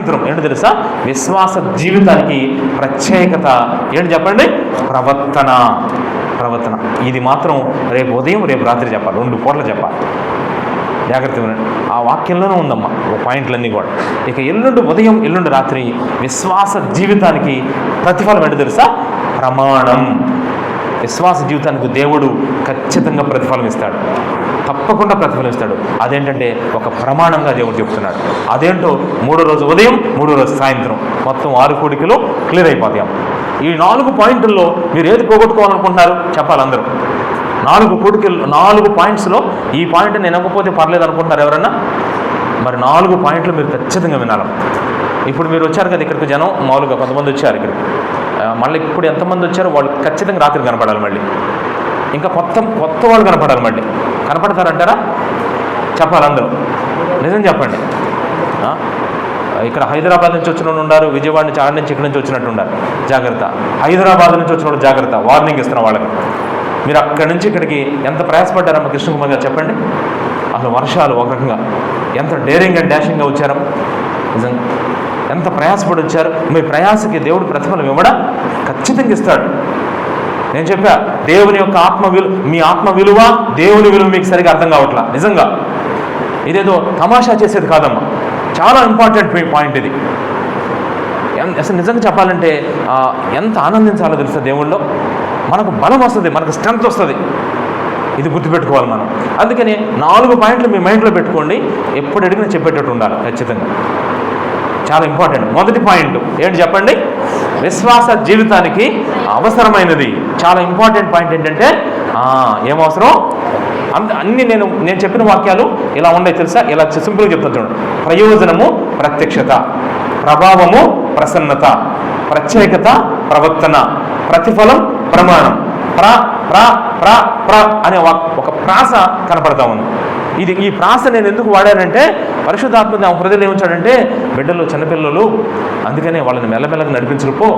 సాయంత్రం ఏంటి తెలుసా? విశ్వాస జీవితానికి ప్రత్యేకత ఏంటి చెప్పండి? ప్రవర్తన. ఇది మాత్రం రేపు ఉదయం రేపు రాత్రి చెప్పాలి, 2 పూటలు చెప్పాలి. జాగ్రత్తగా వినండి, ఆ వాక్యంలోనే ఉందమ్మా పాయింట్లన్నీ కూడా. ఇక ఎల్లుండి ఉదయం ఎల్లుండి రాత్రి విశ్వాస జీవితానికి ప్రతిఫలం ఏంటి తెలుసా? ప్రమాణం. విశ్వాస జీవితానికి దేవుడు ఖచ్చితంగా ప్రతిఫలం ఇస్తాడు, తప్పకుండా ప్రతిఫలం ఇస్తాడు. అదేంటంటే ఒక ప్రమాణంగా దేవుడు చెప్తున్నాడు. అదేంటో 3వ రోజు ఉదయం 3వ రోజు సాయంత్రం మొత్తం 6 కోడికలు క్లియర్ అయిపోతాయి. ఈ 4 పాయింట్ల్లో మీరు ఏది పోగొట్టుకోవాలనుకుంటున్నారు చెప్పాలి అందరూ. 4 కోడికలు 4 పాయింట్స్లో ఈ పాయింట్ నేను ఇవ్వకపోతే పర్లేదు అనుకుంటున్నారు ఎవరన్నా? మరి 4 పాయింట్లు మీరు ఖచ్చితంగా వినాలి. ఇప్పుడు మీరు వచ్చారు కదా ఇక్కడికి, జనం మామూలుగా కొంతమంది వచ్చారు ఇక్కడికి. మళ్ళీ ఇప్పుడు ఎంతమంది వచ్చారో వాళ్ళు ఖచ్చితంగా రాత్రి కనపడాలి. మళ్ళీ ఇంకా కొత్త వాళ్ళు కనపడాలి. మళ్ళీ కనపడతారంటారా? చెప్పాలి అందరూ, నిజం చెప్పండి. ఇక్కడ హైదరాబాద్ నుంచి వచ్చిన వాళ్ళు ఉన్నారు, విజయవాడ నుంచి, ఆడ నుంచి, ఇక్కడి నుంచి వచ్చినట్టు ఉన్నారు. జాగ్రత్త. హైదరాబాద్ నుంచి వచ్చిన వాళ్ళు జాగ్రత్త, వార్నింగ్ ఇస్తున్న వాళ్ళకి. మీరు అక్కడి నుంచి ఇక్కడికి ఎంత ప్రయాసపడ్డారమ్మా కృష్ణకుమార్ గారు చెప్పండి. అసలు వర్షాలు ఒక రకంగా ఎంత డేరింగ్ అండ్ డాషింగ్గా వచ్చారమ్మా, నిజంగా ఎంత ప్రయాసపడి వచ్చారు. మీ ప్రయాసకి దేవుడు ప్రతిఫలం ఇవ్వడా? ఖచ్చితంగా ఇస్తాడు. నేను చెప్పా, దేవుని యొక్క మీ ఆత్మ విలువ, దేవుని విలువ మీకు సరిగా అర్థం కావట్లా. నిజంగా ఇదేదో తమాషా చేసేది కాదమ్మా, చాలా ఇంపార్టెంట్ పాయింట్ ఇది. అసలు నిజంగా చెప్పాలంటే ఎంత ఆనందించాలో తెలుసా దేవుళ్ళో. మనకు బలం వస్తుంది, మనకు స్ట్రెంత్ వస్తుంది. ఇది గుర్తుపెట్టుకోవాలి మనం. అందుకని 4 పాయింట్లు మీ మైండ్లో పెట్టుకోండి, ఎప్పుడు అడిగినా చెప్పేటట్టు ఉండాలి ఖచ్చితంగా. చాలా ఇంపార్టెంట్. మొదటి పాయింట్ ఏంటి చెప్పండి? విశ్వాస జీవితానికి అవసరమైనది. చాలా ఇంపార్టెంట్ పాయింట్ ఏంటంటే ఏమవసరం? అన్ని నేను చెప్పిన వాక్యాలు ఇలా ఉన్నాయి తెలుసా? ఇలా సింపుల్గా చెప్తాను చూడండి. ప్రయోజనము ప్రత్యక్షత, ప్రభావము ప్రసన్నత, ప్రత్యేకత ప్రవర్తన, ప్రతిఫలం ప్రమాణం. అనే ఒక ప్రాస కనపడతా ఉంది. ఈ ప్రాస నేను ఎందుకు వాడానంటే, పరిశుద్ధాత్మ హృదయం ఏమించాడంటే, బిడ్డలు చిన్నపిల్లలు, అందుకనే వాళ్ళని మెల్లమెల్లగా నడిపించకపో.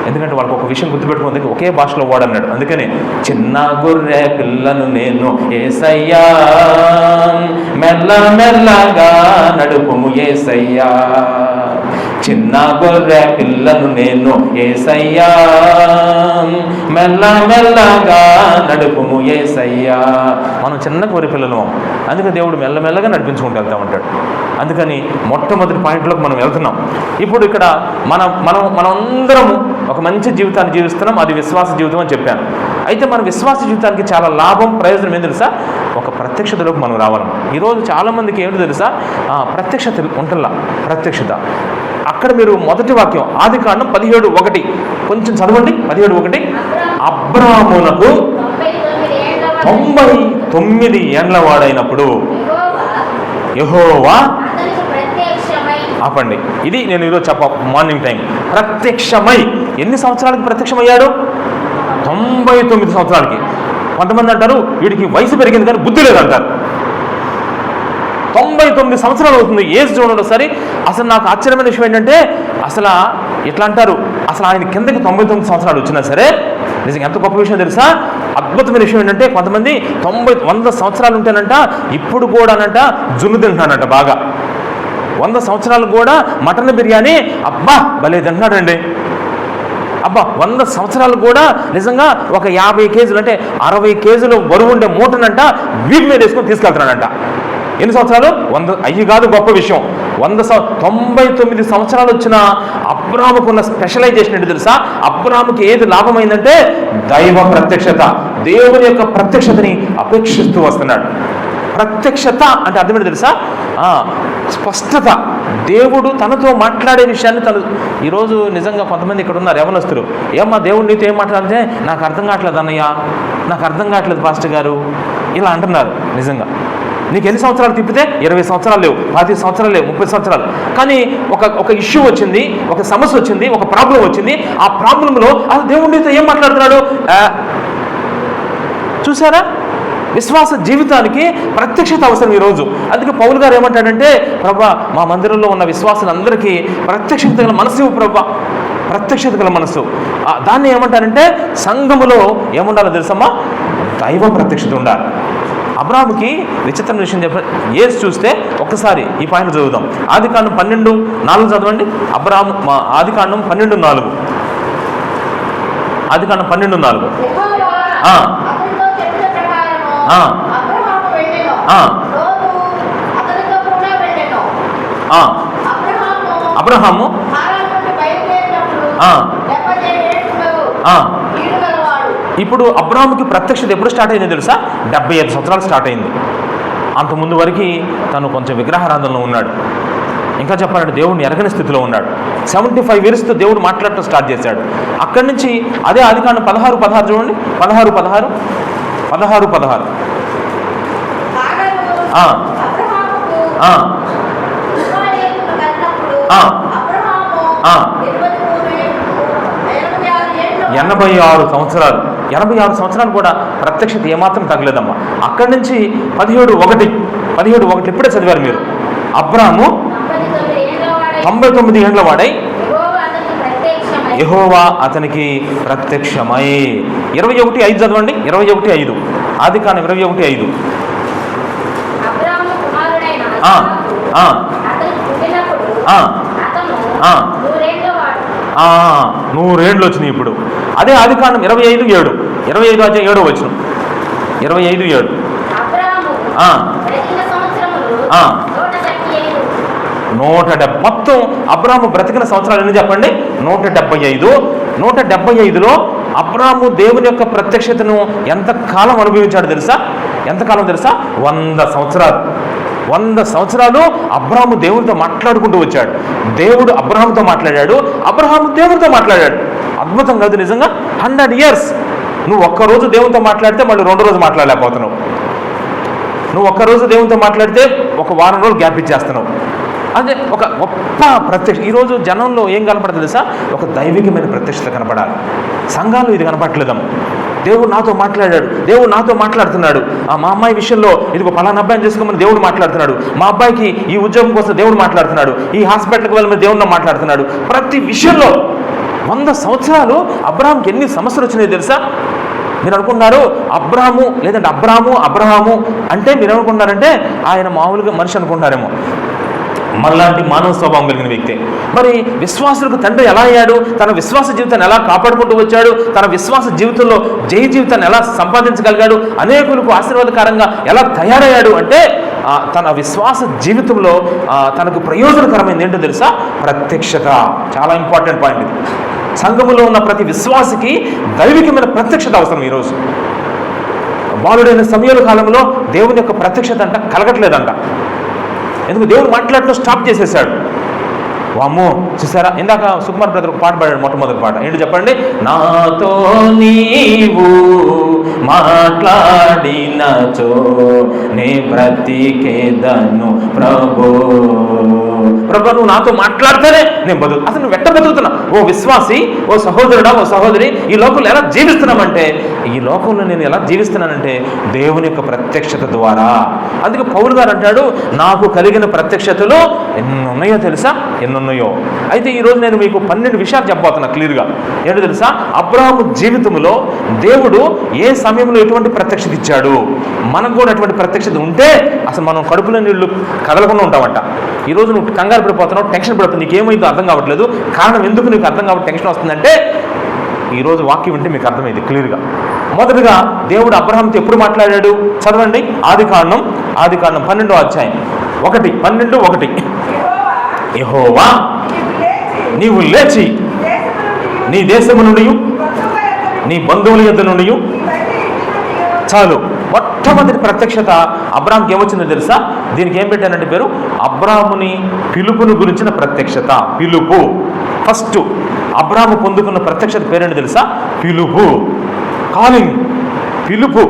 ఎందుకంటే వాళ్ళకి ఒక విషయం గుర్తుపెట్టుకుంది, ఒకే భాషలో వాడన్నాడు. అందుకని చిన్న గొర్రె పిల్లను నేను యేసయ్యా, మెల్లమెల్లగా నడుపుము యేసయ్యా. చిన్న గొర్రె పిల్లను నేను యేసయ్యా, మెల్లమెల్లగా నడుపుము యేసయ్యా. మనం చిన్న గొర్రె పిల్లలు, అందుకని దేవుడు మెల్లమెల్లగా నడిపించుకుంటూ వెళ్తా ఉంటాడు. అందుకని మొట్టమొదటి పాయింట్లోకి మనం వెళ్తున్నాం. ఇప్పుడు ఇక్కడ మనందరము ఒక మంచి జీవితాన్ని జీవిస్తున్నాం, అది విశ్వాస జీవితం అని చెప్పాను. అయితే మన విశ్వాస జీవితానికి చాలా లాభం, ప్రయోజనం ఏం తెలుసా? ఒక ప్రత్యక్షతలోకి మనం రావాలి. ఈరోజు చాలామందికి ఏమిటి తెలుసా? ప్రత్యక్షత ఉంటుందా? ప్రత్యక్షత అక్కడ మీరు మొదటి వాక్యం ఆదికాండం 17:1 కొంచెం చదవండి. 17:1 అబ్రాహామునకు 99 ఏండ్ల వాడైనప్పుడు యెహోవా ఆపండి. ఇది నేను ఈరోజు మార్నింగ్ టైం ప్రత్యక్షమై ఎన్ని సంవత్సరాలకి ప్రత్యక్షమయ్యాడు? 99 సంవత్సరాలకి. కొంతమంది అంటారు వీడికి వయసు పెరిగింది కానీ బుద్ధి లేదంటారు. 99 సంవత్సరాలు అవుతుంది ఏజ్ చూడండి సరే. అసలు నాకు ఆశ్చర్యమైన విషయం ఏంటంటే, అసలు ఇట్లా అంటారు, అసలు ఆయన కిందకి 99 సంవత్సరాలు వచ్చినా సరే, నిజంగా ఎంత గొప్ప విషయం తెలుసా? అద్భుతమైన విషయం ఏంటంటే, కొంతమంది 100 సంవత్సరాలు ఉంటేనంట ఇప్పుడు కూడానంట జున్ను తింటున్నానంట బాగా. 100 సంవత్సరాలు కూడా మటన్ బిర్యానీ అబ్బా భలే తింటున్నాడండి. అబ్బా 100 సంవత్సరాలు కూడా నిజంగా ఒక 50 కేజీలు అంటే 60 కేజీలు బరువు ఉండే మూటనంట వీపు మీద వేసుకొని తీసుకెళ్తున్నాడంట. ఎన్ని సంవత్సరాలు? 100 అయ్యి కాదు గొప్ప విషయం. 99 సంవత్సరాలు వచ్చిన అబ్రాహాముకున్న స్పెషలైజేషన్ ఏంటి తెలుసా? అబ్రాహాముకి ఏది లాభమైందంటే దైవ ప్రత్యక్షత, దేవుని యొక్క ప్రత్యక్షతని అపేక్షిస్తూ వస్తున్నాడు. ప్రత్యక్షత అంటే అర్థమేంటి తెలుసా? స్పష్టత, దేవుడు తనతో మాట్లాడే విషయాన్ని ఈరోజు నిజంగా కొంతమంది ఇక్కడ ఉన్నారు యవనస్తులు, ఏమ్మా దేవుడు నీతో ఏం మాట్లాడితే నాకు అర్థం కావట్లేదు అన్నయ్య, నాకు అర్థం కావట్లేదు పాస్టర్ గారు, ఇలా అంటున్నారు. నిజంగా నీకు ఎన్ని సంవత్సరాలు తిప్పితే 20 సంవత్సరాలు లేవు, 25 సంవత్సరాలు లేవు, 30 సంవత్సరాలు. కానీ ఒక ఇష్యూ వచ్చింది, ఒక సమస్య వచ్చింది, ఒక ప్రాబ్లం వచ్చింది. ఆ ప్రాబ్లంలో అసలు దేవుడు నీతో ఏం మాట్లాడుతున్నాడు చూసారా? విశ్వాస జీవితానికి ప్రత్యక్షత అవసరం ఈరోజు. అందుకే పౌలు గారు ఏమంటాడంటే, ప్రభా మా మందిరంలో ఉన్న విశ్వాసులందరికీ ప్రత్యక్షత గల మనసు ప్రభా, ప్రత్యక్షత గల మనసు. దాన్ని ఏమంటారంటే సంఘములో ఏముండాలో తెలుసమ్మా? దైవ ప్రత్యక్షత ఉండాలి. అబ్రాహాముకి విచిత్రం విషయం చెప్పారు. ఏసు చూస్తే ఒక్కసారి ఈ పాయింట్ చదువుదాం. ఆదికాండం 12:4 చదవండి. ఆదికాండం 12:4. ఆదికాండం 12:4. అబ్రహాము ఇప్పుడు అబ్రాహాముకి ప్రత్యక్షత ఎప్పుడు స్టార్ట్ అయిందో తెలుసా? 75 సంవత్సరాలు స్టార్ట్ అయింది. అంతకుముందు వరకు తను కొంచెం విగ్రహారాధనలో ఉన్నాడు. ఇంకా చెప్పాలంటే దేవుడిని ఎరగని స్థితిలో ఉన్నాడు. 75 ఇయర్స్తో దేవుడు మాట్లాడటం స్టార్ట్ చేశాడు. అక్కడి నుంచి అదే ఆదికాండం 16:16 చూడండి. 16:16 86 సంవత్సరాలు. 86 సంవత్సరాలు కూడా ప్రత్యక్షత ఏమాత్రం తగ్గలేదమ్మా. అక్కడి నుంచి 17:1 ఇప్పుడే చదివారు మీరు. అబ్రాము 99 ఏండ్ల వాడై యెహోవా అతనికి ప్రత్యక్షమై. 21:5 చదవండి. 21:5 ఆదికాండం 21:5. 100 ఏండ్లు వచ్చినాయి ఇప్పుడు. అదే ఆదికాండం 25:7. 25:7 వచ్చిన 25:7. మొత్తం అబ్రాము బ్రతికిన సంవత్సరాలు ఎన్ని చెప్పండి? 175. 175లో అబ్రాము దేవుని యొక్క ప్రత్యక్షతను ఎంతకాలం అనుభవించాడు తెలుసా? ఎంతకాలం తెలుసా? 100 సంవత్సరాలు. 100 సంవత్సరాలు అబ్రాము దేవునితో మాట్లాడుకుంటూ వచ్చాడు. దేవుడు అబ్రాహాముతో మాట్లాడాడు, అబ్రాహాము దేవునితో మాట్లాడాడు. అద్భుతం కాదు నిజంగా? 100 ఇయర్స్. నువ్వు ఒక్కరోజు దేవునితో మాట్లాడితే మళ్ళీ 2 రోజు మాట్లాడలేకపోతున్నావు. నువ్వు ఒక్కరోజు దేవునితో మాట్లాడితే ఒక వారం రోజులు గ్యాప్ ఇచ్చేస్తున్నావు. అదే ఒక గొప్ప ప్రత్యక్ష. ఈరోజు జనంలో ఏం కనపడదు తెలుసా? ఒక దైవికమైన ప్రత్యక్షత కనపడాలి. సంఘాలు ఇది కనపడలేదమ్మా. దేవుడు నాతో మాట్లాడాడు, దేవుడు నాతో మాట్లాడుతున్నాడు. మా అమ్మాయి విషయంలో ఇదిగో పలానా అబ్బాయిని చేసుకోమని దేవుడు మాట్లాడుతున్నాడు, మా అబ్బాయికి ఈ ఉద్యోగం కోసం దేవుడు మాట్లాడుతున్నాడు, ఈ హాస్పిటల్కి వెళ్ళమని దేవుడితో మాట్లాడుతున్నాడు. ప్రతి విషయంలో 100 సంవత్సరాలు అబ్రాహాంకి ఎన్ని సమస్యలు వచ్చినాయో తెలుసా? మీరు అనుకున్నారు అబ్రాము లేదంటే అబ్రహాము అంటే మీరు అనుకుంటున్నారంటే ఆయన మామూలుగా మనిషి అనుకుంటారేమో. మనలాంటి మానవ స్వభావం కలిగిన వ్యక్తే. మరి విశ్వాసులకు తండ్రి ఎలా అయ్యాడు? తన విశ్వాస జీవితాన్ని ఎలా కాపాడుకుంటూ వచ్చాడు? తన విశ్వాస జీవితంలో జయ జీవితాన్ని ఎలా సంపాదించగలిగాడు? అనేకులకు ఆశీర్వాదకరంగా ఎలా తయారయ్యాడు అంటే తన విశ్వాస జీవితంలో తనకు ప్రయోజనకరమైంది ఏంటో తెలుసా? ప్రత్యక్షత. చాలా ఇంపార్టెంట్ పాయింట్ ఇది. సంఘములో ఉన్న ప్రతి విశ్వాసికి దైవికమైన ప్రత్యక్షత అవసరం. ఈరోజు బాలుడైన సమయాల కాలంలో దేవుని యొక్క ప్రత్యక్షత అంట కలగట్లేదంట. ఎందుకు? దేవుడు మాట్లాడటం స్టాప్ చేసేసాడు. వామ్మో, చూసారా? ఇందాక సుకుమార్ బ్రదర్ ఒక పాట పాడాడు, మొట్టమొదటి పాట ఏంటి చెప్పండి? నాతో నీవు మాట్లాడినచో నే బ్రతికేదను ప్రభు. నువ్వు నాతో మాట్లాడితేనే నేను బతుకు. అసలు నువ్వు ఎట్ట బతుకుతున్నా? ఓ విశ్వాసి, ఓ సహోదరుడా, ఓ సహోదరి, ఈ లోకంలో ఎలా జీవిస్తున్నామంటే, ఈ లోకంలో నేను ఎలా జీవిస్తున్నానంటే దేవుని యొక్క ప్రత్యక్షత ద్వారా. అందుకే పౌలు గారు అంటాడు, నాకు కలిగిన ప్రత్యక్షతలు ఎన్ని ఉన్నాయో తెలుసా? ఎన్నున్నాయో. అయితే ఈరోజు నేను మీకు 12 విషయాలు చెప్పబోతున్నా క్లియర్గా. ఏంటో తెలుసా? అబ్రాహాము జీవితంలో దేవుడు ఏ సమయంలో ఎటువంటి ప్రత్యక్షత ఇచ్చాడు. మనకు కూడా అటువంటి ప్రత్యక్షత ఉంటే అసలు మనం కడుపులో నీళ్ళు కదలకుండా ఉంటామంట. ఈరోజు నువ్వు కంగారు పడిపోతున్నావు, టెన్షన్ పడిపోతున్నావు, నీకేమైందో అర్థం కావట్లేదు. కారణం ఎందుకు నీకు అర్థం కాబట్టి టెన్షన్ వస్తుందంటే ఈరోజు వాక్యం వింటే మీకు అర్థమైంది క్లియర్గా. మొదటగా దేవుడు అబ్రహాంతో ఎప్పుడు మాట్లాడాడు చదవండి. ఆదికాండం 12వ అధ్యాయం 12:1. యెహోవా నీవు లేచి నీ దేశము నుండి నీ బంధువుల యొద్ద నుండి. చాలు. మొట్టమొదటి ప్రత్యక్షత అబ్రాహాంకి ఏమొచ్చిందో తెలుసా? దీనికి ఏం పెట్టానంటే పేరు అబ్రాహాముని పిలుపును గురించిన ప్రత్యక్షత. పిలుపు. ఫస్ట్ అబ్రాహాము పొందుకున్న ప్రత్యక్షత పేరేంటి తెలుసా? పిలుపు. కాలింగ్. పిలుపు.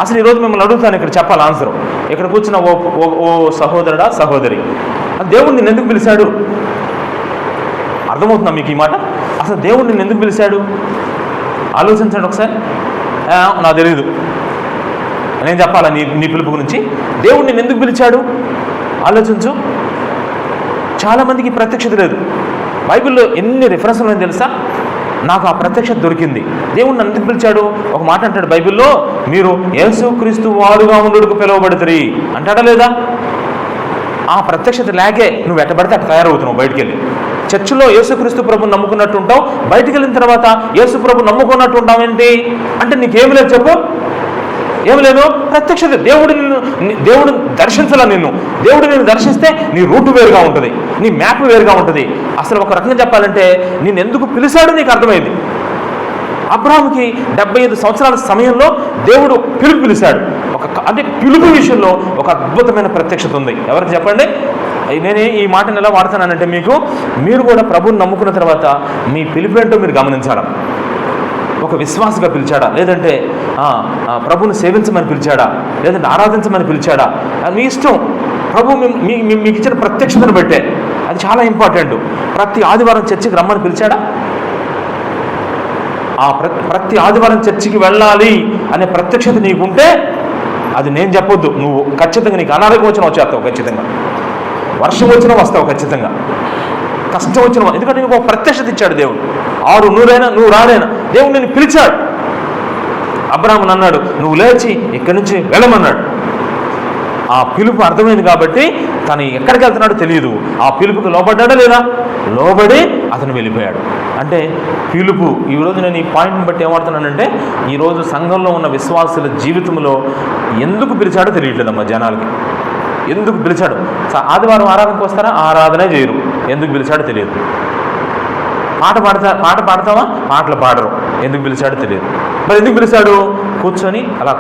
అసలు ఈరోజు మిమ్మల్ని అడుగుతాను, ఇక్కడ చెప్పాలి ఆన్సర్. ఇక్కడ కూర్చున్న ఓ సహోదరుడా, సహోదరి, దేవుడు నిన్ను ఎందుకు పిలిచాడు? అర్థమవుతుందా మీకు ఈ మాట? అసలు దేవుడు నిన్ను ఎందుకు పిలిచాడు? ఆలోచించండి ఒకసారి. నాకు తెలియదు, నేను చెప్పాలా నీ పిలుపు గురించి? దేవుడు నిన్ను ఎందుకు పిలిచాడు ఆలోచించు. చాలామందికి ప్రత్యక్షత లేదు. బైబిల్లో ఎన్ని రిఫరెన్స్లు ఉన్నాయో తెలుసా? నాకు ఆ ప్రత్యక్షత దొరికింది. దేవుడు నన్ను ఎందుకు పిలిచాడు? ఒక మాట అంటాడు బైబిల్లో, మీరు యేసుక్రీస్తు వారుగా ఉండుటకు పిలువబడుతురి అంటాడా లేదా? ఆ ప్రత్యక్షత లేకే నువ్వు ఎట్టబడితే అట్లా తయారవుతున్నావు. బయటికి వెళ్ళి చర్చిలో యేసుక్రీస్తు ప్రభుని నమ్ముకున్నట్టు ఉంటావు, బయటికి వెళ్ళిన తర్వాత యేసు ప్రభు నమ్ముకున్నట్టు ఉంటావు. ఏంటి అంటే నీకేమి లేదు చెప్పు? ఏమి లేదు. ప్రత్యక్షత. దేవుడు దర్శించాల నిన్ను. దేవుడు నిన్ను దర్శిస్తే నీ రూటు వేరుగా ఉంటుంది, నీ మ్యాప్ వేరుగా ఉంటుంది. అసలు ఒక రకంగా చెప్పాలంటే నేను ఎందుకు పిలిచాడో నీకు అర్థమైంది. అబ్రాహాముకి 75 సంవత్సరాల సమయంలో దేవుడు పిలిచాడు. అంటే పిలుపు విషయంలో ఒక అద్భుతమైన ప్రత్యక్షత ఉంది. ఎవరికి చెప్పండి? నేను ఈ మాటను ఎలా వాడుతున్నానంటే మీరు కూడా ప్రభువుని నమ్ముకున్న తర్వాత మీ పిలుపు ఏంటో మీరు గమనించాలి. ఒక విశ్వాసగా పిలిచాడా, లేదంటే ప్రభువుని సేవించమని పిలిచాడా, లేదంటే ఆరాధించమని పిలిచాడా, మీ ఇష్టం. ప్రభు మీకు ఇచ్చిన ప్రత్యక్షతను బట్టే అది చాలా ఇంపార్టెంట్. ప్రతి ఆదివారం చర్చికి రమ్మని పిలిచాడా? ఆ ప్రతి ఆదివారం చర్చికి వెళ్ళాలి అనే ప్రత్యక్షత నీకుంటే అది నేను చెప్పొద్దు, నువ్వు ఖచ్చితంగా నీకు అనారోగ్యం వచ్చినా వచ్చేస్తావు, ఖచ్చితంగా వర్షం వచ్చినా వస్తావు, ఖచ్చితంగా కష్టం వచ్చిన. ఎందుకంటే నీకు ఒక ప్రత్యక్షత ఇచ్చాడు దేవుడు. 6 నూరైనా నువ్వు రాడైనా దేవుడు నేను పిలిచాడు. అబ్రాహామును అన్నాడు, నువ్వు లేచి ఇక్కడి నుంచి వెళ్ళమన్నాడు. ఆ పిలుపు అర్థమైంది కాబట్టి తను ఎక్కడికి వెళ్తున్నాడో తెలియదు. ఆ పిలుపుకి లోబడ్డాడా లేదా? లోబడి అతను వెళ్ళిపోయాడు. అంటే పిలుపు. ఈరోజు నేను ఈ పాయింట్ని బట్టి ఏమడుతున్నానంటే, ఈరోజు సంఘంలో ఉన్న విశ్వాసుల జీవితంలో ఎందుకు పిలిచాడో తెలియట్లేదమ్మా జనాలకి. ఎందుకు పిలిచాడు? ఆదివారం ఆరాధనకు వస్తారా? ఆరాధనే చేయరు. ఎందుకు పిలిచాడో తెలియదు. పాట పాడతావా? పాటలు పాడరు. ఎందుకు పిలిచాడో తెలియదు. మరి ఎందుకు పిలిచాడు? కూర్చొని అలా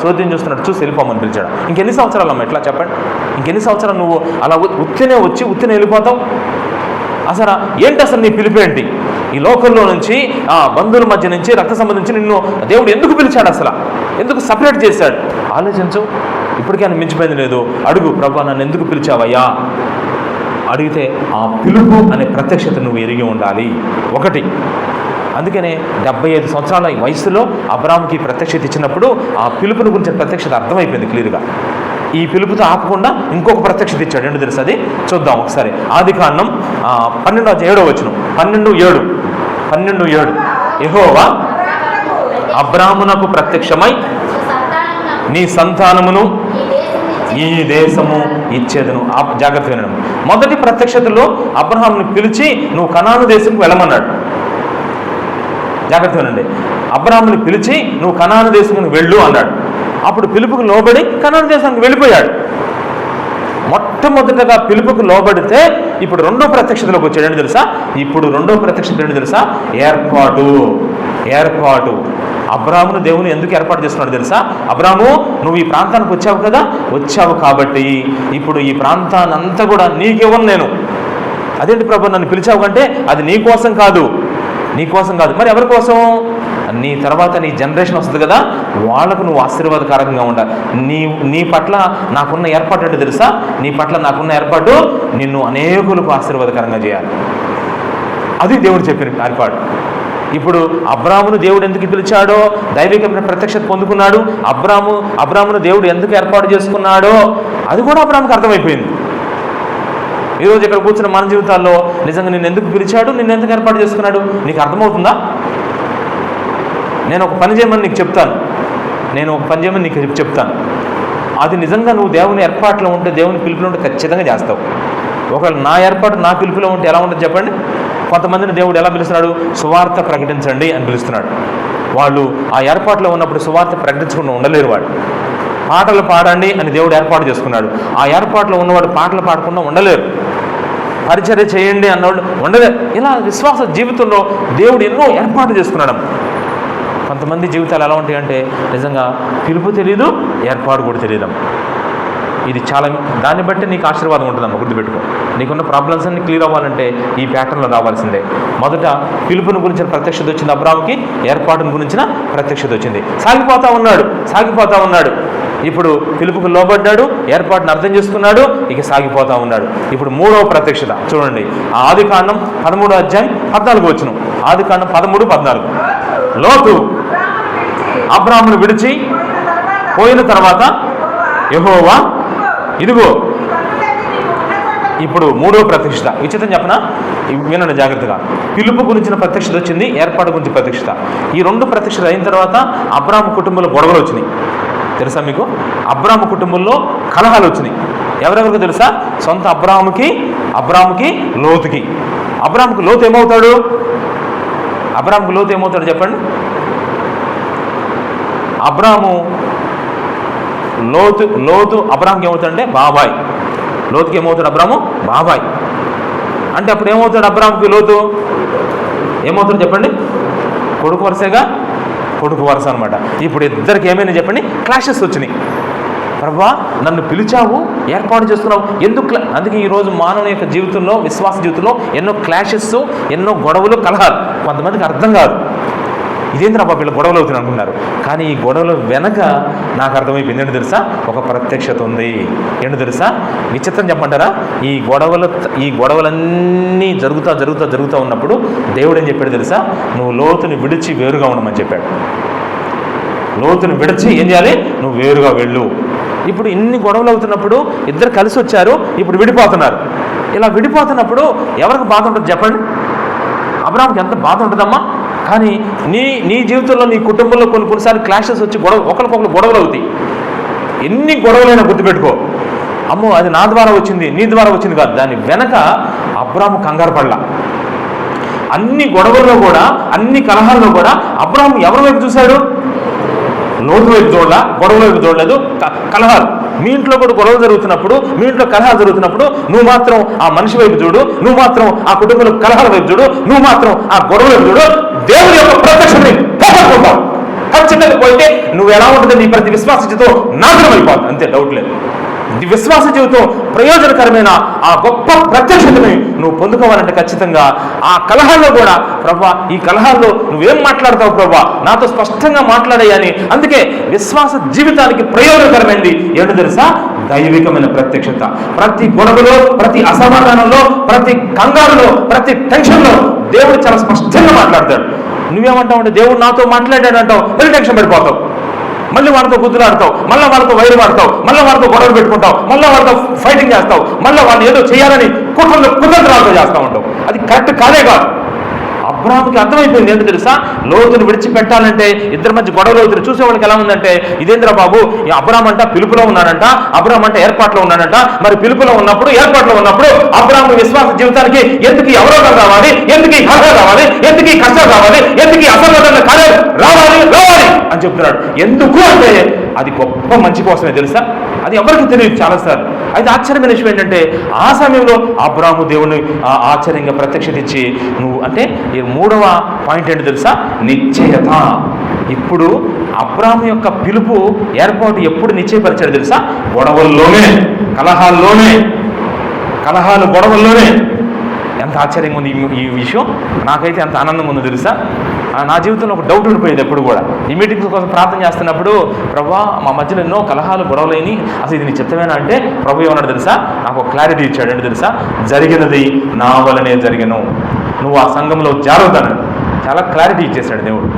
చోద్యం చూస్తున్నాడు, చూసి వెళ్ళిపోమని పిలిచాడు. ఇంకెన్ని సంవత్సరాలు అమ్మ ఎట్లా చెప్పండి? ఇంకెన్ని సంవత్సరాలు నువ్వు అలా ఉత్తినే వెళ్ళిపోతావు? అసలు నీ పిలిపేంటి? ఈ లోకంలో నుంచి, బంధువుల మధ్య నుంచి, రక్త సంబంధం నుంచి నిన్ను దేవుడు ఎందుకు పిలిచాడు? అసలు ఎందుకు సపరేట్ చేశాడు? ఆలోచించు. ఇప్పటికైనా మించిపోయింది లేదు. అడుగు, ప్రభువా నన్ను ఎందుకు పిలిచావయ్యా? అడిగితే ఆ పిలుపు అనే ప్రత్యక్షత నువ్వు ఎరిగి ఉండాలి. ఒకటి. అందుకనే 75 సంవత్సరాల వయసులో అబ్రాహాముకి ప్రత్యక్షత ఇచ్చినప్పుడు ఆ పిలుపుని గురించి ప్రత్యక్షత అర్థమైపోయింది క్లియర్గా. ఈ పిలుపుతో ఆపకుండా ఇంకొక ప్రత్యక్షత ఇచ్చాడు. ఏంటో తెలుసు? అది చూద్దాం ఒకసారి. ఆదికాండం 12:7 వచనం. 12:7 యెహోవా అబ్రాహామునకు ప్రత్యక్షమై నీ సంతానమును ఈ దేశము ఇచ్చేదను. జాగ్రత్త వినడం. మొదటి ప్రత్యక్షతలో అబ్రహాముని పిలిచి నువ్వు కనాను దేశంకు వెళ్ళమన్నాడు. జాగ్రత్త వినండి. అబ్రహాముని పిలిచి నువ్వు కనాను దేశంకు వెళ్ళు అన్నాడు. అప్పుడు పిలుపుకు లోబడి కనాను దేశానికి వెళ్ళిపోయాడు. మొట్టమొదటగా పిలుపుకు లోబడితే ఇప్పుడు రెండో ప్రత్యక్షతలోకి వచ్చాడు. ఏంటి తెలుసా? ఇప్పుడు రెండో ప్రత్యక్షత ఏంటి తెలుసా? ఏర్పాటు. అబ్రాహామును దేవుని ఎందుకు ఏర్పాటు చేస్తున్నాడు తెలుసా? అబ్రాహాము, నువ్వు ఈ ప్రాంతానికి వచ్చావు కాబట్టి ఇప్పుడు ఈ ప్రాంతాన్ని అంతా కూడా నీకివ్వను నేను. అదేంటి ప్రభు నన్ను పిలిచావు కంటే అది నీ కోసం కాదు. మరి ఎవరి కోసం? నీ తర్వాత నీ జనరేషన్ వస్తుంది కదా, వాళ్ళకు నువ్వు ఆశీర్వాదకరంగా ఉండాలి. నీ పట్ల నాకున్న ఏర్పాటు అంటే తెలుసా? నీ పట్ల నాకున్న ఏర్పాటు నిన్ను అనేకులకు ఆశీర్వాదకరంగా చేయాలి. అది దేవుడు చెప్పిన ఏర్పాటు. ఇప్పుడు అబ్రాహామును దేవుడు ఎందుకు పిలిచాడో, దైవికమైన ప్రత్యక్షత పొందుకున్నాడు. అబ్రాహామును దేవుడు ఎందుకు ఏర్పాటు చేసుకున్నాడో అది కూడా అబ్రాహాముకి అర్థమైపోయింది. ఈరోజు ఇక్కడ కూర్చున్న మన జీవితాల్లో నిజంగా నిన్ను ఎందుకు పిలిచాడు, నిన్ను ఎందుకు ఏర్పాటు చేసుకున్నాడు నీకు అర్థమవుతుందా? నేను ఒక పని చేయమని నీకు చెప్తాను. అది నిజంగా నువ్వు దేవుని ఏర్పాటులో ఉంటే, దేవుని పిలుపులో ఉంటే ఖచ్చితంగా చేస్తావు. ఒకవేళ నా ఏర్పాటు నా పిలుపులో ఉంటే ఎలా ఉంటుంది చెప్పండి? కొంతమందిని దేవుడు ఎలా పిలుస్తున్నాడు? సువార్త ప్రకటించండి అని పిలుస్తున్నాడు. వాళ్ళు ఆ ఏర్పాటులో ఉన్నప్పుడు సువార్త ప్రకటించకుండా ఉండలేరు. వాడు పాటలు పాడండి అని దేవుడు ఏర్పాటు చేసుకున్నాడు. ఆ ఏర్పాటులో ఉన్నవాడు పాటలు పాడకుండా ఉండలేరు. పరిచర్య చేయండి అన్నవాడు ఉండలేరు. ఇలా విశ్వాస జీవితంలో దేవుడు ఎన్నో ఏర్పాటు చేసుకున్నాడు. కొంతమంది జీవితాలు ఎలా ఉంటాయంటే నిజంగా పిలుపు తెలియదు, ఏర్పాటు కూడా తెలియదు. ఇది చాలా, దాన్ని బట్టి నీకు ఆశీర్వాదం ఉంటుందమ్మా, గుర్తుపెట్టుకో. నీకున్న ప్రాబ్లమ్స్ అన్ని క్లియర్ అవ్వాలంటే ఈ ప్యాటర్న్లో రావాల్సిందే. మొదట పిలుపుని గురించిన ప్రత్యక్షత వచ్చింది అబ్రాహాముకి, ఏర్పాటును గురించిన ప్రత్యక్షత వచ్చింది. సాగిపోతా ఉన్నాడు. ఇప్పుడు పిలుపుకు లోబడ్డాడు, ఏర్పాటును అర్థం చేసుకున్నాడు, ఇక సాగిపోతా ఉన్నాడు. ఇప్పుడు మూడవ ప్రత్యక్షత చూడండి. ఆదికాండం 13:14 వచనం. ఆదికాండం 13:14. లోతు అబ్రాహామును విడిచి పోయిన తర్వాత యెహోవా ఇదిగో. ఇప్పుడు మూడో ప్రత్యక్షత విచిత్రం చెప్పనా? వినండి జాగ్రత్తగా. పిలుపు గురించిన ప్రత్యక్షత వచ్చింది, ఏర్పాటు గురించి ప్రత్యక్షత. ఈ రెండు ప్రత్యక్షత అయిన తర్వాత అబ్రాహాము కుటుంబంలో గొడవలు వచ్చినాయి. తెలుసా మీకు? అబ్రాహాము కుటుంబంలో కలహాలు వచ్చినాయి. ఎవరెవరికి తెలుసా? సొంత అబ్రాహాముకి లోతుకి. అబ్రాహాముకి లోతు ఏమవుతాడు? చెప్పండి. అబ్రాహాము లోతు అబ్రాహాంకి ఏమవుతాడంటే బాబాయ్. లోతుకి ఏమవుతాడు? అబ్రాహాము బాబాయ్. అంటే అప్పుడు ఏమవుతాడు? అబ్రాహాంకి లోతు ఏమవుతాడు చెప్పండి? కొడుకు వరుసగా, కొడుకు వరుస అనమాట. ఇప్పుడు ఇద్దరికి ఏమైనా చెప్పండి? క్లాషెస్ వచ్చినాయి. ప్రభువా, నన్ను పిలిచావు, ఏర్పాటు చేస్తున్నావు, ఎందుకు? అందుకే ఈరోజు మానవుని యొక్క జీవితంలో, విశ్వాస జీవితంలో ఎన్నో క్లాషెస్, ఎన్నో గొడవలు, కలహాలు. కొంతమందికి అర్థం కాదు, ఇదేంద్ర బాబు వీళ్ళు గొడవలు అవుతుంది అనుకున్నారు. కానీ ఈ గొడవల వెనక నాకు అర్థమైపోయింది. ఏంటో తెలుసా? ఒక ప్రత్యక్షత ఉంది. ఏంటో తెలుసా? విచిత్రం చెప్పంటారా? ఈ గొడవలన్నీ జరుగుతూ ఉన్నప్పుడు దేవుడు ఏం చెప్పాడు తెలుసా? నువ్వు లోతుని విడిచి వేరుగా ఉండమని చెప్పాడు. లోతుని విడిచి ఏం చేయాలి? నువ్వు వేరుగా వెళ్ళు. ఇప్పుడు ఇన్ని గొడవలు అవుతున్నప్పుడు ఇద్దరు కలిసి వచ్చారు, ఇప్పుడు విడిపోతున్నారు. ఇలా విడిపోతున్నప్పుడు ఎవరికి బాధ ఉంటుంది చెప్పండి? అబ్రాహాముకి ఎంత బాధ ఉంటుందమ్మా. కానీ నీ జీవితంలో, నీ కుటుంబంలో కొన్నిసార్లు క్లాషెస్ వచ్చి ఒకరికొకరు గొడవలు అవుతాయి. ఎన్ని గొడవలైనా గుర్తుపెట్టుకో, అమ్మో అది నా ద్వారా వచ్చింది, నీ ద్వారా వచ్చింది కాదు. దాని వెనక అబ్రాహాము కంగారు పడలా. అన్ని గొడవల్లో కూడా, అన్ని కలహాల్లో కూడా అబ్రాహాము ఎవరి వైపు చూశాడు? లోతు వైపు చూడలా, గొడవల వైపు చూడలేదు. కలహాలు మీ ఇంట్లో కూడా గొడవలు జరుగుతున్నప్పుడు, మీ ఇంట్లో కలహాలు జరుగుతున్నప్పుడు నువ్వు మాత్రం ఆ మనిషి వైపు చూడు, నువ్వు మాత్రం ఆ కుటుంబంలో కలహాల వైపు చూడు, నువ్వు మాత్రం ఆ గొడవల వైపు చూడు. దేవుడి యొక్క ప్రత్యక్షతని పోగొట్టుకుంటావు. ఖచ్చితంగా పోయితే నువ్వు ఎలా ఉంటుంది? నీ ప్రతి విశ్వాస జీవితం నాశనం అయిపోతుంది, అంతే, డౌట్ లేదు. విశ్వాస జీవితం ప్రయోజనకరమైన ఆ గొప్ప ప్రత్యక్షతని నువ్వు పొందుకోవాలంటే ఖచ్చితంగా ఆ కలహాల్లో కూడా, ప్రభా ఈ కలహాల్లో నువ్వేం మాట్లాడతావు ప్రభా, నాతో స్పష్టంగా మాట్లాడేయని. అందుకే విశ్వాస జీవితానికి ప్రయోజనకరమైనది ఏంటో తెలుసా? దైవికమైన ప్రత్యక్షత. ప్రతి గొడవలో, ప్రతి అసమాధానంలో, ప్రతి కంగారులో, ప్రతి టెన్షన్లో దేవుడు చాలా స్పష్టంగా మాట్లాడతాడు. నువ్వేమంటావు అంటే దేవుడు నాతో మాట్లాడాడు అంటావు, మళ్ళీ టెన్షన్ పడిపోతావు, మళ్ళీ వాళ్ళతో గుద్దులాడతావు, మళ్ళీ వాళ్ళతో వైరు వాడతావు, మళ్ళీ వాళ్ళతో గొడవలు పెట్టుకుంటావు, మళ్ళీ వాళ్ళతో ఫైటింగ్ చేస్తావు, మళ్ళీ వాళ్ళు ఏదో చేయాలని కుతంత్రాలతో చేస్తూ ఉంటావు. అది కరెక్ట్ కాదే కాదు. అబ్రాహాముకి అర్థమైపోయింది. ఏంటో తెలుసా? లోతుని విడిచిపెట్టాలంటే ఇద్దరి మధ్య గొడవలు అవుతుంది. చూసేవాళ్ళకి ఎలా ఉందంటే, ఇదేంద్ర బాబు, ఈ అబ్రాహాం అంట పిలుపులో ఉన్నాడంట, అబ్రాహాం అంటే ఏర్పాట్లో ఉన్నాడంట. మరి పిలుపులో ఉన్నప్పుడు, ఏర్పాట్లో ఉన్నప్పుడు అబ్రాహాము విశ్వాస జీవితానికి ఎందుకు ఈ అవరోధం రావాలి, ఎందుకు ఈ కష్టాలు రావాలి, ఎందుకు ఈ కష్టాలు రావాలి, ఎందుకు ఈ అసమాధాన కార్యాలు రావాలి అని చెప్తున్నాడు. ఎందుకు అంటే అది గొప్ప మంచి కోసమే, తెలుసా? అది ఎవరికి తెలియదు చాలాసార్లు. అయితే ఆశ్చర్యమైన విషయం ఏంటంటే, ఆ సమయంలో అబ్రాహాము దేవుని ఆశ్చర్యంగా ప్రత్యక్షత ఇచ్చి, నువ్వు అంటే ఈ మూడవ పాయింట్ ఏంటో తెలుసా? నిశ్చయత. ఇప్పుడు అబ్రాహాము యొక్క పిలుపు, ఏర్పాటు ఎప్పుడు నిశ్చయపరిచాడు తెలుసా? గొడవల్లోనే, కలహాలు గొడవల్లోనే. ఎంత ఆశ్చర్యంగా ఉంది ఈ విషయం. నాకైతే ఎంత ఆనందంగా ఉందో తెలుసా? నా జీవితంలో ఒక డౌట్ ఉండిపోయేది ఎప్పుడు కూడా. ఈ మీటింగ్స్ కోసం ప్రార్థన చేస్తున్నప్పుడు, ప్రభువా మా మధ్యలో ఎన్నో కలహాలు గొడవలేని, అసలు ఇది నీ చిత్తమేనా అంటే ప్రభు ఏమన్నాడు తెలుసా? నాకు ఒక క్లారిటీ ఇచ్చాడు. ఏంటి తెలుసా? జరిగినది నా వలనే జరిగను, నువ్వు ఆ సంఘంలో జారుతాను. చాలా క్లారిటీ ఇచ్చేసాడు దేవుడు.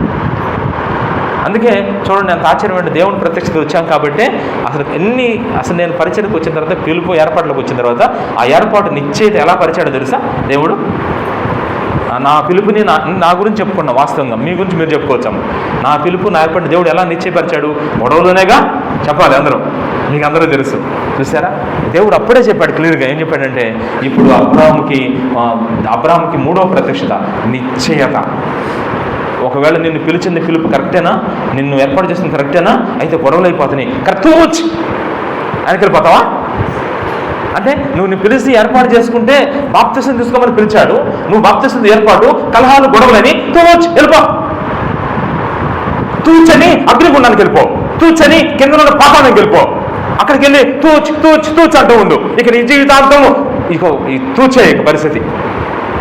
అందుకే చూడండి ఎంత ఆశ్చర్యమైన దేవుని ప్రత్యక్షత వచ్చాం కాబట్టి అసలు నేను పరిచయకు వచ్చిన తర్వాత, పిలుపు ఏర్పాట్లోకి వచ్చిన తర్వాత ఆ ఏర్పాటు నిశ్చయిత ఎలా పరిచాడో తెలుసా? దేవుడు నా పిలుపుని నా గురించి చెప్పుకున్నా. వాస్తవంగా మీ గురించి మీరు చెప్పుకోవచ్చాము. నా పిలుపు, నా ఏర్పాటు దేవుడు ఎలా నిశ్చయపరిచాడు? గొడవలోనేగా చెప్పాలి, మీకు అందరూ తెలుసు. చూసారా? దేవుడు అప్పుడే చెప్పాడు క్లియర్గా. ఏం చెప్పాడంటే, ఇప్పుడు అబ్రాహాముకి మూడవ ప్రత్యక్షత నిశ్చయత. ఒకవేళ నిన్ను పిలిచింది పిలుపు కరెక్టేనా, నిన్ను ఏర్పాటు చేసింది కరెక్టేనా, అయితే గొడవలు అయిపోతున్నాయి, కరెక్ట్ ఆయనకి వెళ్ళిపోతావా? అంటే నువ్వు పిలిచి ఏర్పాటు చేసుకుంటే బాప్తిసం తీసుకోమని పిలిచాడు, నువ్వు బాప్తిసం ఏర్పాటు, కలహాలు గొడవలని వెళ్ళిపో. తూచని అగ్నిగుండానికి వెళ్ళిపో, తూచని కింద ఉన్న పాతానికి వెళ్ళిపో. అక్కడికి వెళ్ళి తూచ్ అంటూ ఉండు. ఇక నీ జీవితాంతము ఈ తూచే పరిస్థితి.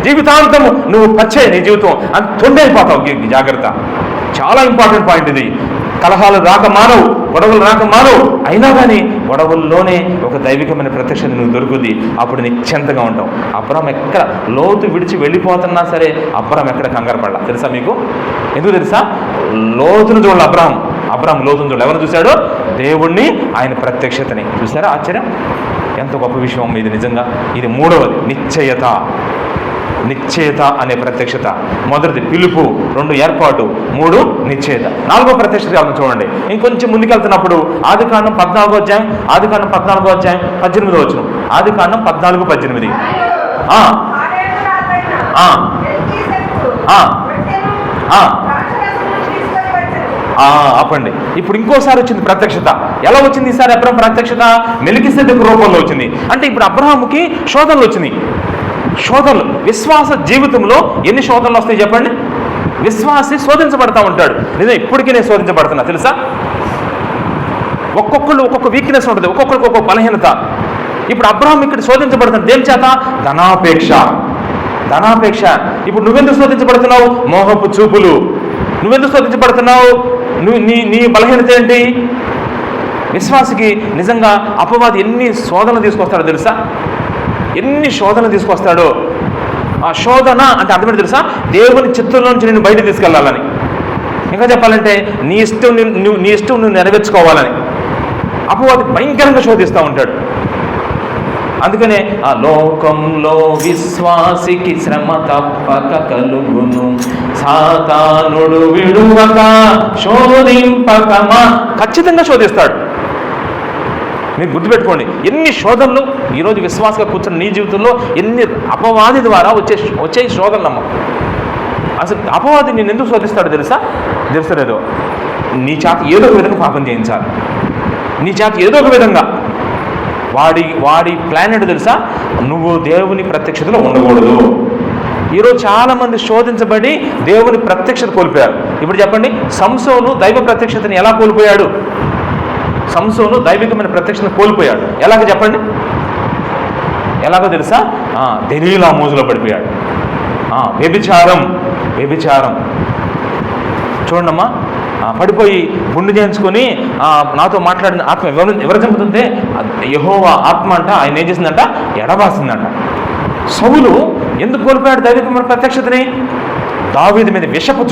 జీవితాంతము నువ్వు పచ్చే నీ జీవితం అంత తొండైపోతావు. జాగ్రత్త, చాలా ఇంపార్టెంట్ పాయింట్ ఇది. కలహాలు రాక మానవు, గొడవలు రాక మానవు. అయినా కానీ గొడవల్లోనే ఒక దైవికమైన ప్రత్యక్షత నువ్వు దొరుకుతుంది. అప్పుడు నిశ్చింతగా ఉంటావు. అబ్రాహాం ఎక్కడ లోతు విడిచి వెళ్ళిపోతున్నా సరే అబ్రాహాం ఎక్కడ కంగారు పడాల తెలుసా మీకు? ఎందుకు తెలుసా? లోతును చూడాలి. అబ్రాహాం లోతును చూడాలి. ఎవరు చూశాడు? దేవుణ్ణి, ఆయన ప్రత్యక్షతని చూసారా? ఆశ్చర్యం, ఎంత గొప్ప విషయం ఇది నిజంగా. ఇది మూడవది, నిశ్చయత. నిశ్చయత అనే ప్రత్యక్షత. మొదటిది పిలుపు, 2 ఏర్పాటు, 3 నిశ్చయత. 4వ ప్రత్యక్షత చూడండి. ఇంకొంచెం ముందుకెళ్తున్నప్పుడు ఆదికాండం 14వ అధ్యాయం 18వ వచనం. ఆదికాండం 14:18. ఆపండి. ఇప్పుడు ఇంకోసారి వచ్చింది ప్రత్యక్షత. ఎలా వచ్చింది ఈసారి అబ్రహాం ప్రత్యక్షత? మెల్కీసెదెకు రూపంలో వచ్చింది. అంటే ఇప్పుడు అబ్రహాముకి శోధనలు వచ్చినాయి. శోధనలు, విశ్వాస జీవితంలో ఎన్ని శోధనలు వస్తాయి చెప్పండి? విశ్వాసి శోధించబడతా ఉంటాడు. నిజం, ఇప్పటికీ నేను శోధించబడుతున్నా తెలుసా. ఒక్కొక్కళ్ళు ఒక్కొక్క వీక్నెస్ ఉంటుంది, ఒక్కొక్కరికి ఒక్కొక్క బలహీనత. ఇప్పుడు అబ్రహాం ఇక్కడ శోధించబడుతుంది దేని చేత? ధనాపేక్ష. ఇప్పుడు నువ్వెందుకు శోధించబడుతున్నావు? మోహపు చూపులు. నువ్వెందుకు శోధించబడుతున్నావు? నీ బలహీనత ఏంటి? విశ్వాసికి నిజంగా అపవాది ఎన్ని శోధనలు తీసుకొస్తాడో తెలుసా? ఎన్ని శోధనలు తీసుకొస్తాడో. ఆ శోధన అంటే అర్థమైంది తెలుసా? దేవుని చిత్తంలో నుంచి నేను బయట తీసుకెళ్లాలని. ఇంకా చెప్పాలంటే నీ ఇష్టం నువ్వు నెరవేర్చుకోవాలని అపవాది భయంకరంగా శోధిస్తూ ఉంటాడు. అందుకనే ఆ లోకంలో విశ్వాసికి శ్రమ తప్పక కలుగును, సాతానుడు విడువక శోధింపకమా. ఖచ్చితంగా శోధిస్తాడు. మీరు గుర్తుపెట్టుకోండి, ఎన్ని శోధనలు ఈరోజు విశ్వాసంగా కూర్చున్న నీ జీవితంలో ఎన్ని అపవాది ద్వారా వచ్చే శోధనలమ్మ. అసలు అపవాది నేను ఎందుకు శోధిస్తాడో తెలుసలేదు. నీ చేత ఏదో ఒక విధంగా పాపం చేయించాలి. నీ చేత ఏదో ఒక విధంగా వాడి ప్లాన్ ఏంటో తెలుసా? నువ్వు దేవుని ప్రత్యక్షతలో ఉండకూడదు. ఈరోజు చాలామంది శోధించబడి దేవుని ప్రత్యక్షత కోల్పోయారు. ఇప్పుడు చెప్పండి, సంసోను దైవ ప్రత్యక్షతని ఎలా కోల్పోయాడు? సంసోను దైవికమైన ప్రత్యక్షతను కోల్పోయాడు. ఎలాగ చెప్పండి? ఎలాగో తెలుసా? దెలీలా మోజులో పడిపోయాడు. వ్యభిచారం చూడండమ్మా. పడిపోయి గుండు చేయించుకొని నాతో మాట్లాడిన ఆత్మ ఎవరు చంపుతుంటే యెహోవా ఆత్మ అంట. ఆయన ఏం చేసిందంట? ఎడబాసిందంట. సౌలు ఎందుకు కోల్పోయాడు దైవికమైన ప్రత్యక్షతని? దావీదు మీద విషపు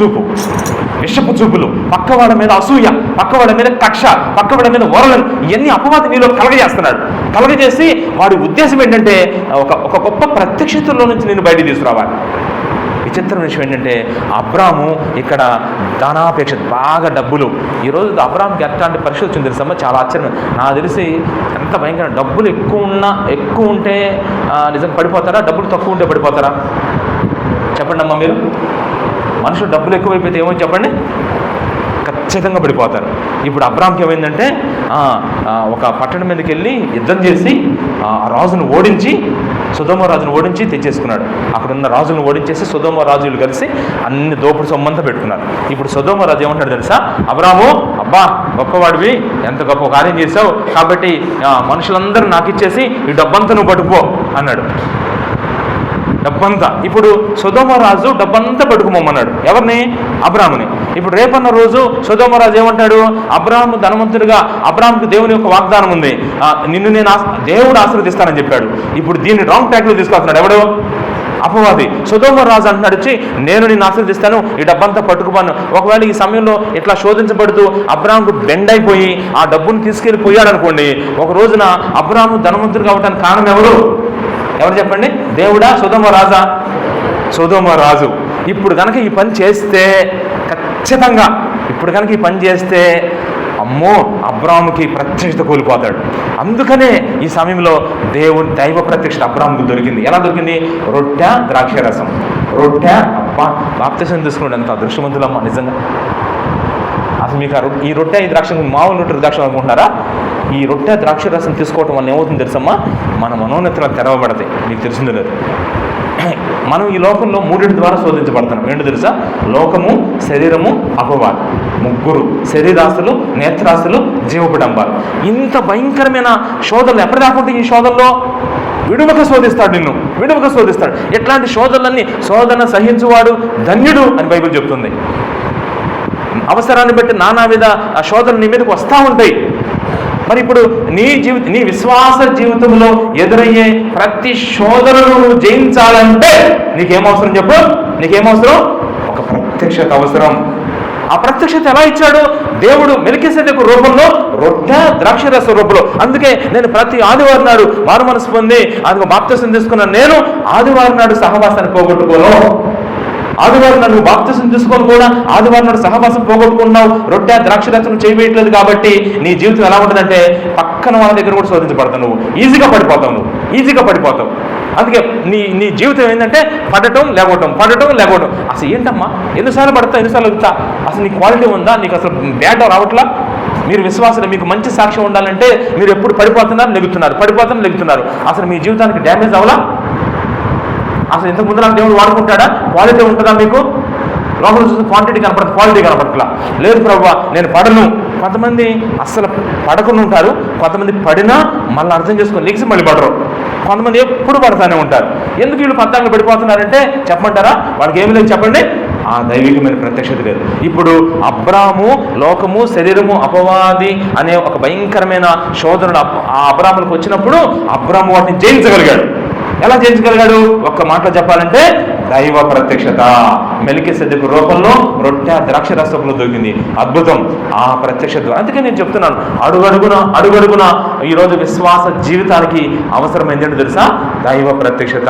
చూపులు, పక్కవాళ్ళ మీద అసూయ, పక్కవాళ్ళ మీద కక్ష, పక్కవాళ్ళ మీద వరలను, ఇవన్నీ అపవాది నీలో కలగజేసి వాడి ఉద్దేశం ఏంటంటే ఒక గొప్ప ప్రత్యక్షతలో నుంచి నేను బయటికి తీసుకురావాలి. విచిత్రమైన విషయం ఏంటంటే అబ్రాము ఇక్కడ ధనాపేక్ష, బాగా డబ్బులు. ఈరోజు అబ్రామ్కి ఎట్లాంటి పరిస్థితి వచ్చింది తెలుసమ్మా? చాలా ఆశ్చర్యం. నాకు తెలిసి ఎంత భయంకర. డబ్బులు ఎక్కువ ఉంటే నిజంగా పడిపోతారా? డబ్బులు తక్కువ ఉంటే పడిపోతారా? చెప్పండి అమ్మా మీరు. మనుషులు డబ్బులు ఎక్కువైపోతే ఏమో చెప్పండి, ఖచ్చితంగా పడిపోతారు. ఇప్పుడు అబ్రామ్కి ఏమైందంటే ఒక పట్టణం మీదకి వెళ్ళి యుద్ధం చేసి రాజును ఓడించి, సొదొమ రాజును ఓడించి తెచ్చేసుకున్నాడు. అక్కడున్న రాజులను ఓడించేసి సొదొమ రాజులు కలిసి అన్ని దోపుడు సొమ్మంతా పెట్టుకున్నారు. ఇప్పుడు సొదొమ రాజు ఏమంటాడు తెలుసా? అబ్రాము, అబ్బా గొప్పవాడివి, ఎంత గొప్ప కార్యం చేసావు, కాబట్టి మనుషులందరూ నాకు ఇచ్చేసి ఈ డబ్బంతా నువ్వు పట్టుకో అన్నాడు. డబ్బంతా. ఇప్పుడు సొదొమ రాజు డబ్బంతా పట్టుకోమన్నాడు. ఎవరిని? అబ్రాముని. ఇప్పుడు రేపన్న రోజు సొదొమ రాజు ఏమంటాడు? అబ్రాము ధనవంతుడిగా, అబ్రాముకు దేవుని యొక్క వాగ్దానం ఉంది, నిన్ను నేను దేవుడు ఆశీర్వదిస్తానని చెప్పాడు. ఇప్పుడు దీన్ని రాంగ్ ట్రాక్లో తీసుకొస్తున్నాడు. ఎవడు? అపవాది. సొదొమ రాజు అంటున్నాడు, వచ్చి నేను నిన్ను ఆశీర్వదిస్తాను, ఈ డబ్బంతా పట్టుకుపోను. ఒకవేళ ఈ సమయంలో ఇట్లా శోధించబడుతూ అబ్రాముకు బెండ్ అయిపోయి ఆ డబ్బును తీసుకెళ్ళిపోయాడు అనుకోండి, ఒక రోజున అబ్రాము ధనవంతుడు కావటానికి కారణం ఎవరు చెప్పండి? దేవుడా? సొదొమ రాజా? సొదొమ రాజు. ఇప్పుడు కనుక ఈ పని చేస్తే ఖచ్చితంగా, అమ్మో అబ్రాముకి ప్రత్యక్షత కోల్పోతాడు. అందుకనే ఈ సమయంలో దేవుని దైవ ప్రత్యక్షత అబ్రాముకు దొరికింది. ఎలా దొరికింది? రొట్టె ద్రాక్షరసం. బాప్తిసం తీసుకున్నాడు. అంత అదృష్టవంతులమ్మ నిజంగా. అసలు మీకు ఈ రొట్టె ఈ ద్రాక్ష మామూలు రొట్టె ద్రాక్ష అనుకుంటున్నారా? ఈ రొట్టె ద్రాక్ష రసం తీసుకోవటం వల్ల ఏమవుతుంది తెలుసమ్మా? మన మనోనేత్రాలు తెరవబడతాయి. మీకు తెలిసింది లేదు. మనం ఈ లోకంలో 3 ద్వారా శోధించబడుతున్నాం. ఏంటో తెలుసా? లోకము, శరీరము, అపవాది. 3 శరీరాస్తులు, నేత్రాస్తులు, జీవకుడంబాలు. ఇంత భయంకరమైన శోధనలు ఎప్పటి దాకా ఈ శోధనలో విడువక శోధిస్తాడు నిన్ను, విడువక శోధిస్తాడు. ఎట్లాంటి శోధనలన్నీ శోధన సహించువాడు ధన్యుడు అని బైబిల్ చెప్తుంది. అవసరాన్ని బట్టి నానావిధ శోధనలు నీ మీదకి వస్తూ ఉంటాయి. మరి ఇప్పుడు నీ విశ్వాస జీవితంలో ఎదురయ్యే ప్రతి శోధనను నువ్వు జయించాలంటే నీకేమవసరం చెప్పు? నీకేమవసరం? ఒక ప్రత్యక్షత అవసరం. ఆ ప్రత్యక్షత ఎలా ఇచ్చాడు? దేవుడు మెల్కీసెదెకు రూపంలో రొట్టె ద్రాక్షరస రూపంలో. అందుకే నేను ప్రతి ఆదివారం నాడు మారు మనసు పొంది అందుకు బాప్తిసం తీసుకున్నాను. నేను ఆదివారం నాడు సహవాసాన్ని పోగొట్టుకోను. ఆదివారం నాడు బాప్తిసం తీసుకొని కూడా ఆదివారం నాడు సహవాసం పోగొట్టుకున్నావు, రొట్టె ద్రాక్షరసం చేయవేయట్లేదు. కాబట్టి నీ జీవితం ఎలా ఉంటుందంటే పక్కన వాళ్ళ దగ్గర కూడా శోధించబడతావు. నువ్వు ఈజీగా పడిపోతావు. అందుకే నీ జీవితం ఏంటంటే పడటం లేకపోవటం. అసలు ఏంటమ్మా, ఎన్నిసార్లు పడతావు, ఎన్నిసార్లు వెళ్తా? అసలు నీ క్వాలిటీ ఉందా? నీకు అసలు బ్యాడ్ రావట్లా? మీరు విశ్వాసం, మీకు మంచి సాక్ష్యం ఉండాలంటే మీరు ఎప్పుడు పడిపోతున్నారు, లెగుతున్నారు. అసలు మీ జీవితానికి డ్యామేజ్ అవ్వాలా? అసలు ఇంతకు ముందు నాకు దేవుడు వాడుకుంటాడా? క్వాలిటీ ఉంటుందా మీకు? లోపల చూసి క్వాలిటీ కనపడట్లా. లేదు ప్రభువా నేను పడను. కొంతమంది అస్సలు పడకుండా ఉంటారు, కొంతమంది పడినా మళ్ళీ అర్థం చేసుకొని లెగిసి మళ్ళీ పడరు. కొంతమంది ఎప్పుడు పడతానే ఉంటారు. ఎందుకు వీళ్ళు పద్దాంగా పడిపోతున్నారంటే చెప్పమంటారా? వాళ్ళకి ఏమి లేదు చెప్పండి, ఆ దైవికమైన ప్రత్యక్షత లేదు. ఇప్పుడు అబ్రాము లోకము, శరీరము, అపవాది అనే ఒక భయంకరమైన శోధనలు ఆ అబ్రాములకు వచ్చినప్పుడు అబ్రాము వాటిని జయించగలిగాడు. ఎలా జయించగలిగాడు? ఒక్క మాటలో చెప్పాలంటే దైవ ప్రత్యక్షత. మెల్కీసెదెకు రూపంలో రొట్టె ద్రాక్షరసంలో దొరికింది. అద్భుతం ఆ ప్రత్యక్షత. అందుకే నేను చెప్తున్నాను, అడుగడుగున ఈరోజు విశ్వాస జీవితానికి అవసరమైంది తెలుసా? దైవ ప్రత్యక్షత.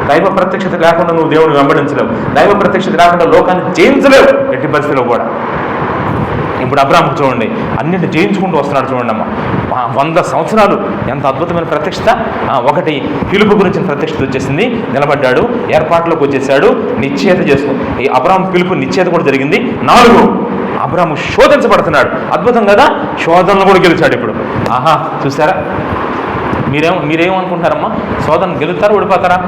దైవ ప్రత్యక్షత లేకుండా నువ్వు దేవుని వెంబడించలేవు. దైవ ప్రత్యక్షత లేకుండా లోకాన్ని జయించలేవు ఎట్టి పరిస్థితిలో కూడా. ఇప్పుడు అబ్రాహాము చూడండి, అన్నింటిని జయించుకుంటూ వస్తున్నాడు. చూడండి అమ్మ, 100 సంవత్సరాలు ఎంత అద్భుతమైన ప్రత్యక్షత. ఒకటి పిలుపు గురించిన ప్రత్యక్షత వచ్చేసింది, నిలబడ్డాడు, ఏర్పాట్లోకి వచ్చేసాడు, నిశ్చయిత చేసుకుంది. ఈ అబ్రాహాము పిలుపు నిశ్చయిత కూడా జరిగింది. 4 అబ్రాహాము శోధించబడుతున్నాడు. అద్భుతం కదా, శోధనలు కూడా గెలిచాడు. ఇప్పుడు ఆహా చూసారా? మీరేమనుకుంటారమ్మా? శోధన గెలుస్తారా, ఓడిపోతారా?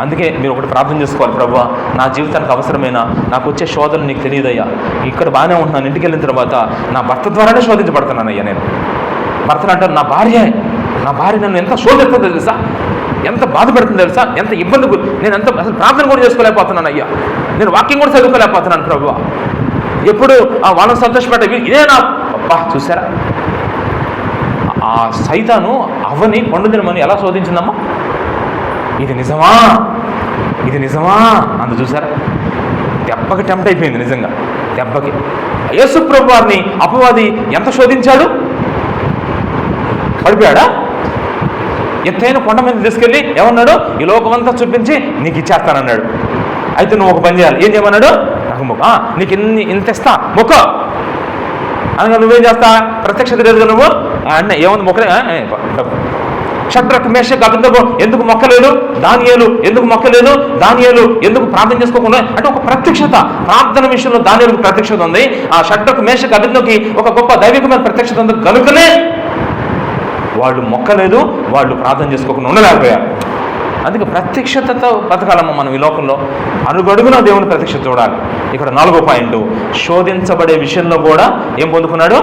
అందుకే మీరు ఒకటి ప్రార్థన చేసుకోవాలి, ప్రభువా నా జీవితానికి అవసరమైన నాకు వచ్చే శోధనలు నీకు తెలియదయ్యా. ఇక్కడ బాగానే ఉంటున్నాను, ఇంటికి వెళ్ళిన తర్వాత నా భర్త ద్వారానే శోధించబడుతున్నానయ్యా. నేను భర్తను అంటాను, నా భార్య నన్ను ఎంత శోధిస్తుందో తెలుసా, ఎంత బాధ పెడుతుందో తెలుసా, ఎంత ఇబ్బంది. నేను ఎంత అసలు ప్రార్థన కూడా చేసుకోలేకపోతున్నాను అయ్యా, నేను వాక్యం కూడా చదువుకోలేకపోతున్నాను ప్రభువా. ఎప్పుడు వాళ్ళని సంతోషపెట్ట ఇదే నా చూసారా? ఆ సైతాను అవ్వని పండు తినమని ఎలా శోధించిందమ్మా? ఇది నిజమా అందు చూసారా? దెబ్బకి టెంప్ట్ అయిపోయింది. నిజంగా దెబ్బకి యేసు ప్రభు వారిని అపవాది ఎంత శోధించాడు? పడిపోయాడా? ఎత్తైన కొండ మీద తీసుకెళ్ళి ఏమన్నాడు? ఈ లోకమంతా చూపించి నీకు ఇచ్చేస్తానన్నాడు. అయితే నువ్వు ఒక పని చేయాలి. ఏం చేయమన్నాడు? నాకు మొక్క, నీకు ఇంత ఇస్తా మొక్క అనగా నువ్వేం చేస్తా? ప్రత్యక్షత లేదు నువ్వు అన్న ఏముంది మొక్కలే. షడ్రక్ మేషక్ అబేద్నెగో ఎందుకు మొక్కలేదు? దానియేలు ఎందుకు మొక్కలేదు? దానియేలు ఎందుకు ప్రార్థన చేసుకోకుండా? అంటే ఒక ప్రత్యక్షత, ప్రార్థన విషయంలో దానియేలుకు ప్రత్యక్షత ఉంది. ఆ షడ్రక్ మేషక్ అబేద్నెగోకి ఒక గొప్ప దైవికమైన ప్రత్యక్షత ఉంది కనుకనే వాళ్ళు మొక్కలేదు, వాళ్ళు ప్రార్థన చేసుకోకుండా ఉండలేకపోయారు. అందుకే ప్రత్యక్షతతో బతకాలమ్మ మనం ఈ లోకంలో. అడుగడుగున దేవుని ప్రత్యక్షత చూడాలి. ఇక్కడ 4వ పాయింట్, శోధించబడే విషయంలో కూడా ఏం పొందుకున్నాడు?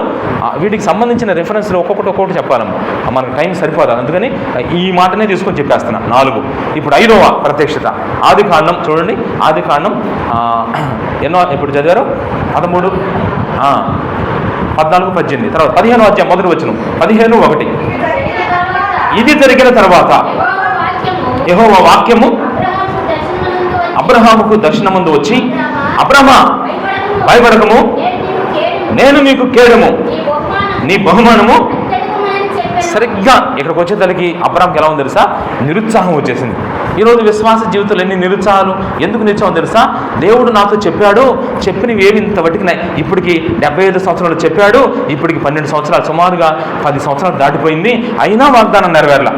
వీటికి సంబంధించిన రెఫరెన్స్లు ఒక్కొక్కటి చెప్పాలమ్మ, మనకు టైం సరిపోదు. అందుకని ఈ మాటనే తీసుకొని చెప్పేస్తున్నా. 4. ఇప్పుడు 5వ ప్రత్యక్షత ఆదికాండం చూడండి. ఆదికాండం ఎప్పుడు చదివారు? 13, 14, 18. తర్వాత 15వ అధ్యాయం మొదటి వచనం 15:1. ఇది జరిగిన తర్వాత యెహోవా వాక్యము అబ్రహాముకు దర్శనమందు వచ్చి, అబ్రహమా భయపడకము, నేను మీకు కేడము, నీ బహుమానము. సరిగ్గా ఇక్కడికి వచ్చేసరికి అబ్రహాంకి ఎలా ఉంది తెలుసా? నిరుత్సాహం వచ్చేసింది. ఈరోజు విశ్వాస జీవితంలో ఎన్ని నిరుత్సాహాలు. ఎందుకు నిరుత్సాహం తెలుసా? దేవుడు నాతో చెప్పాడు, చెప్పినవి ఏమి ఇంత వటికినాయి. ఇప్పటికి 75 సంవత్సరాలు చెప్పాడు, ఇప్పటికి 12 సంవత్సరాలు, సుమారుగా 10 సంవత్సరాలు దాటిపోయింది, అయినా వాగ్దానం నెరవేరలా.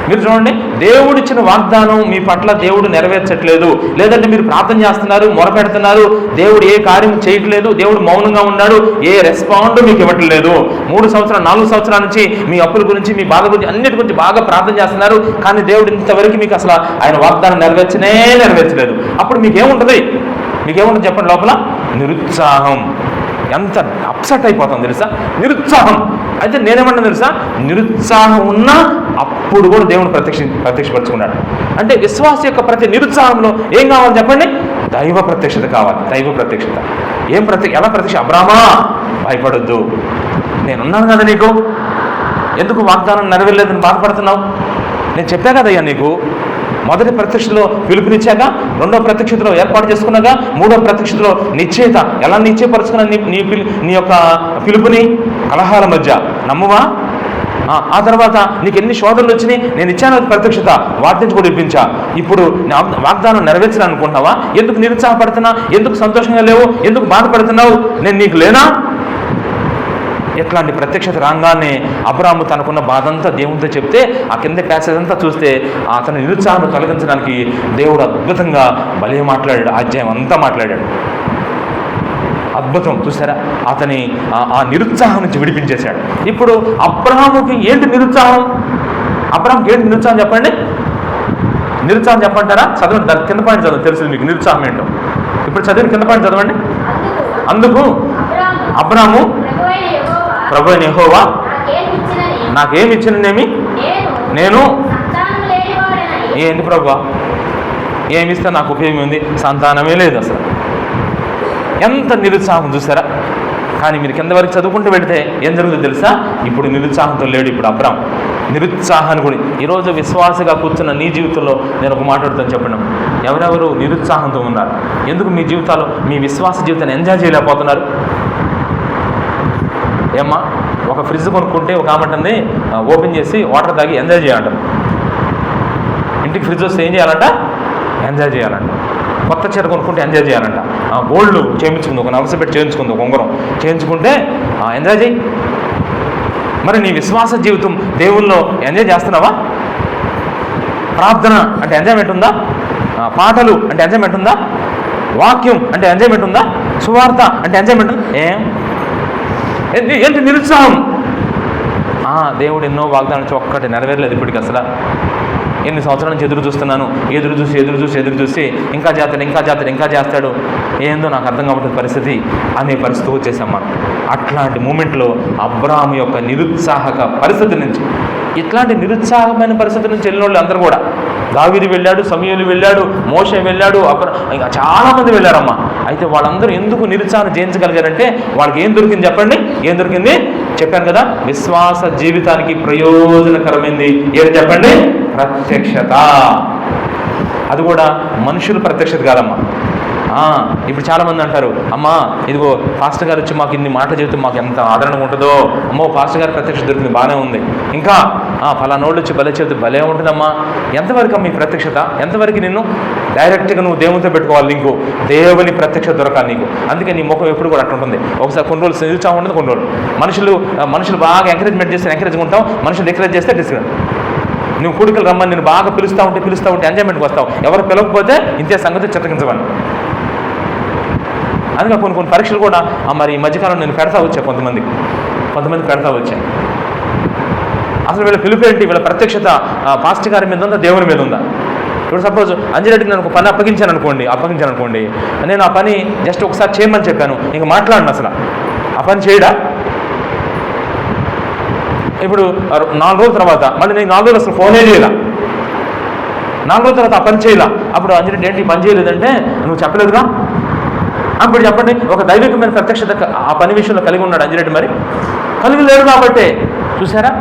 మీరు చూడండి, దేవుడిచ్చిన వాగ్దానం మీ పట్ల దేవుడు నెరవేర్చట్లేదు. లేదంటే మీరు ప్రార్థన చేస్తున్నారు, మొరపెడుతున్నారు, దేవుడు ఏ కార్యం చేయట్లేదు, దేవుడు మౌనంగా ఉన్నాడు, ఏ రెస్పాండ్ మీకు ఇవ్వట్లేదు. 3 సంవత్సరాలు 4 సంవత్సరాల నుంచి మీ అప్పుల గురించి, మీ బాధ గురించి, అన్నిటి గురించి బాగా ప్రార్థన చేస్తున్నారు, కానీ దేవుడు ఇంతవరకు మీకు అసలు ఆయన వాగ్దానం నెరవేర్చలేదు. అప్పుడు మీకేముంటుంది చెప్పండి? లోపల నిరుత్సాహం. ఎంత అప్సెట్ అయిపోతాం తెలుసా? నిరుత్సాహం. అయితే నేనేమన్నా తెలుసా? నిరుత్సాహం ఉన్నా అప్పుడు కూడా దేవుడు ప్రత్యక్షపరుచుకున్నాడు. అంటే విశ్వాస యొక్క ప్రతి నిరుత్సాహంలో ఏం కావాలి చెప్పండి? దైవ ప్రత్యక్షత కావాలి. దైవ ప్రత్యక్షత ఎలా ప్రత్యక్ష? అబ్రామా భయపడొద్దు, నేనున్నాను కదా నీకు, ఎందుకు వాగ్దానం నెరవేరలేదని బాధపడుతున్నావు? నేను చెప్పా కదయ్యా నీకు, మొదటి ప్రత్యక్షతలో పిలుపునిచ్చాక, రెండో ప్రత్యక్షతలో ఏర్పాటు చేసుకున్నాక, మూడో ప్రత్యక్షతలో నిశ్చయిత. ఎలా నిశ్చయపరుచుకున్నా నీ యొక్క పిలుపుని? కలహాల మధ్య. నమ్మువా? ఆ తర్వాత నీకు ఎన్ని శోధనలు వచ్చినాయి, నేను ఇచ్చాను ప్రత్యక్షత, వాటి నుంచి కూడా ఇప్పించా. ఇప్పుడు వాగ్దానం నెరవేర్చాలని అనుకుంటున్నావా? ఎందుకు నిరుత్సాహపడుతున్నా? ఎందుకు సంతోషంగా లేవు? ఎందుకు బాధపడుతున్నావు? నేను నీకు లేనా? ఎట్లాంటి ప్రత్యక్షత రాగానే అబ్రాము తనకున్న బాధ అంతా దేవునితో చెప్తే, ఆ కింద ప్యాసేజ్ అంతా చూస్తే అతని నిరుత్సాహం తొలగించడానికి దేవుడు అద్భుతంగా భలే మాట్లాడాడు. అధ్యాయం అంతా మాట్లాడాడు. అద్భుతం. చూసారా? అతని ఆ నిరుత్సాహం నుంచి విడిపించేశాడు. ఇప్పుడు అబ్రహాముకి ఏంటి నిరుత్సాహం? అబ్రహాంకి ఏంటి నిరుత్సాహం చెప్పండి? నిరుత్సాహం చెప్పంటారా? చదవండి, దాని కింద పాయింట్ చదవండి, తెలుసు మీకు నిరుత్సాహం ఏంటో. ఇప్పుడు చదివిన కింద పాయింట్ చదవండి. అందుకు అబ్రహాము, ప్రభు అయిన యెహోవా నాకేమిచ్చిననేమి నేను ఏంటి ప్రభువా, ఏమిస్తే నాకు ఉపయోగం ఉంది? సంతానమే లేదు అసలు. ఎంత నిరుత్సాహం చూసారా? కానీ మీరు కింద వరకు చదువుకుంటూ వెళితే ఏం జరుగుతుందో తెలుసా? ఇప్పుడు నిరుత్సాహంతో లేడు. ఇప్పుడు అబ్రాం నిరుత్సాహాన్ని కూడా. ఈరోజు విశ్వాసగా కూర్చున్న నీ జీవితంలో నేను ఒక మాట్లాడుతాను, చెప్పండి. ఎవరెవరు నిరుత్సాహంతో ఉన్నారు? ఎందుకు మీ జీవితాల్లో మీ విశ్వాస జీవితాన్ని ఎంజాయ్ చేయలేకపోతున్నారు? ఏమ్మా, ఒక ఫ్రిడ్జ్ కొనుక్కుంటే ఒక ఆమంటుంది ఓపెన్ చేసి వాటర్ తాగి ఎంజాయ్ చేయాలంట. ఇంటికి ఫ్రిడ్జ్ వస్తే ఏం చేయాలంట? ఎంజాయ్ చేయాలంట. కొత్త చీర కొనుక్కుంటే ఎంజాయ్ చేయాలంట. గోల్డ్ చేయించుకుంది, ఒక నవస పెట్టి చేయించుకుంది, ఒక ఉంగరం చేయించుకుంటే ఎంజాయ్ చేయి. మరి నీ విశ్వాస జీవితం దేవుల్లో ఎంజాయ్ చేస్తున్నావా? ప్రార్థన అంటే ఎంజాయ్మెంట్ ఉందా? పాటలు అంటే ఎంజాయ్మెంట్ ఉందా? వాక్యం అంటే ఎంజాయ్మెంట్ ఉందా? సువార్త అంటే ఎంజాయ్మెంట్ ఉందా? ఏంటి నిరుత్సాహం? దేవుడు ఎన్నో వాగ్దానం నుంచి ఒక్కటి నెరవేరలేదు ఇప్పటికి అసలు. ఎన్ని సంవత్సరాల నుంచి ఎదురు చూస్తున్నాను, ఎదురు చూసి ఇంకా చేస్తాడు, ఏందో నాకు అర్థం కావట్లేదు పరిస్థితి అనే పరిస్థితి వచ్చేసాం మనం. అట్లాంటి మూమెంట్లో అబ్రాహాము యొక్క నిరుత్సాహక పరిస్థితి నుంచి, ఇట్లాంటి నిరుత్సాహమైన పరిస్థితి నుంచి వెళ్ళిన వాళ్ళు అందరూ కూడా, దావీదు వెళ్ళాడు, సమూయేలు వెళ్ళాడు, మోషే వెళ్ళాడు, ఇంకా చాలామంది వెళ్ళారమ్మా. అయితే వాళ్ళందరూ ఎందుకు నిరుత్సాహం జయించగలిగారంటే వాళ్ళకి ఏం దొరికింది చెప్పండి? ఏం దొరికింది? చెప్పాను కదా, విశ్వాస జీవితానికి ప్రయోజనకరమైంది ఏది చెప్పండి? ప్రత్యక్షత. అది కూడా మనుషుల ప్రత్యక్షత కాదమ్మా. ఇప్పుడు చాలామంది అంటారు, అమ్మా ఇదిగో పాస్టర్ గారు వచ్చి మాకు ఇన్ని మాటలు చెబితే మాకు ఎంత ఆదరణగా ఉంటుందో, అమ్మో పాస్టర్ గారి ప్రత్యక్షత దొరికింది బాగానే ఉంది, ఇంకా ఫలానోళ్ళు వచ్చి భలే చెబితే భలే ఉంటుందమ్మా. ఎంతవరకు మీ ప్రత్యక్షత? ఎంతవరకు నిన్ను డైరెక్ట్గా నువ్వు దేవునితో పెట్టుకోవాలి? నీకు దేవుని ప్రత్యక్షత దొరకాలి నీకు. అందుకే నీ ముఖం ఎప్పుడు కూడా అట్లా ఉంటుంది. ఒకసారి కొన్ని రోజులు నిరుత్సాహం ఉంటుంది, కొన్ని రోజులు మనుషులు బాగా ఎంకరేజ్మెంట్ చేస్తే ఎంకరేజ్గా ఉంటావు, మనుషులు ఎంకరేజ్ చేస్తే డిస్కరేజ్. నువ్వు కూడికలు రమ్మని నేను బాగా పిలుస్తూ ఉంటే ఎంజాయ్మెంట్కి వస్తావు. ఎవరు పిలవకపోతే ఇంతే సంగతి చిత్తగించమని. అందుకే కొన్ని పరీక్షలు కూడా మరి ఈ మధ్యకాలంలో నేను పెడతా వచ్చాను, కొంతమంది పెడతా వచ్చాను. అసలు వీళ్ళ పిలుపేంటి? వీళ్ళ ప్రత్యక్షత పాస్టర్ గారి మీద ఉందా, దేవుని మీద ఉందా? ఇప్పుడు సపోజ్ అంజిరెడ్డికి నేను ఒక పని అప్పగించాను అనుకోండి, నేను ఆ పని జస్ట్ ఒకసారి చేయమని చెప్పాను, ఇంకా మాట్లాడిన అసలు ఆ పని చేయడా? ఇప్పుడు 4 రోజుల తర్వాత మళ్ళీ నేను 4 రోజులు అసలు ఫోనే చేయాల, 4 రోజుల తర్వాత ఆ పని చేయాల. అప్పుడు అంజిరెడ్డి ఏంటి పని చేయలేదంటే నువ్వు చెప్పలేదుగా. అప్పుడు చెప్పండి, ఒక దైవికమైన ప్రత్యక్షత ఆ పని విషయంలో కలిగి ఉన్నాడు అంజిరెడ్డి? మరి కలిగి లేడు కాబట్టే. చూసారా?